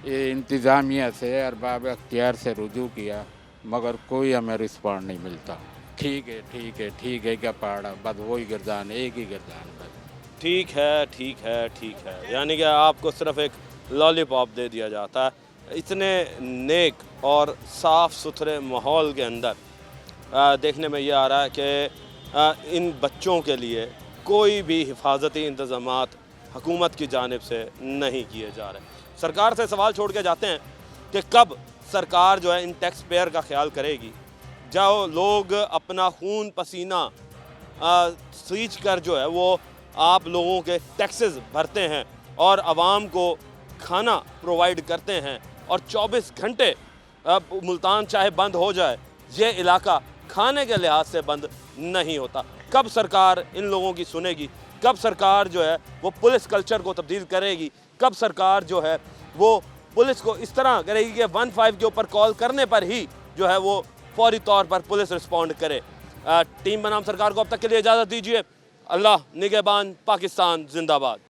इंतज़ामिया से, अरबाब अख्तियार से रुजू किया, मगर कोई हमें रिस्पॉन्ड नहीं मिलता। ठीक है, ठीक है, ठीक है, क्या पहाड़ा, बस वही गिरदान, एक ही गिरदान, बस ठीक है, ठीक है, ठीक है। यानी कि आपको सिर्फ एक लॉलीपॉप दे दिया जाता है। इतने नेक और साफ़ सुथरे माहौल के अंदर देखने में ये आ रहा है कि इन बच्चों के लिए कोई भी हिफाजती इंतज़ामात हुकूमत की जानिब से नहीं किए जा रहे। सरकार से सवाल छोड़ के जाते हैं कि कब सरकार जो है इन टैक्स पेयर का ख्याल करेगी। जो लोग अपना खून पसीना सींच कर जो है वो आप लोगों के टैक्सेस भरते हैं और आवाम को खाना प्रोवाइड करते हैं, और 24 घंटे मुल्तान चाहे बंद हो जाए, ये इलाका खाने के लिहाज से बंद नहीं होता। कब सरकार इन लोगों की सुनेगी, कब सरकार जो है वो पुलिस कल्चर को तब्दील करेगी, कब सरकार जो है वो पुलिस को इस तरह करेगी कि 15 के ऊपर कॉल करने पर ही जो है वो फौरी तौर पर पुलिस रिस्पॉन्ड करे। टीम बनाम सरकार को अब तक के लिए इजाज़त दीजिए। अल्लाह निगहबान, पाकिस्तान जिंदाबाद।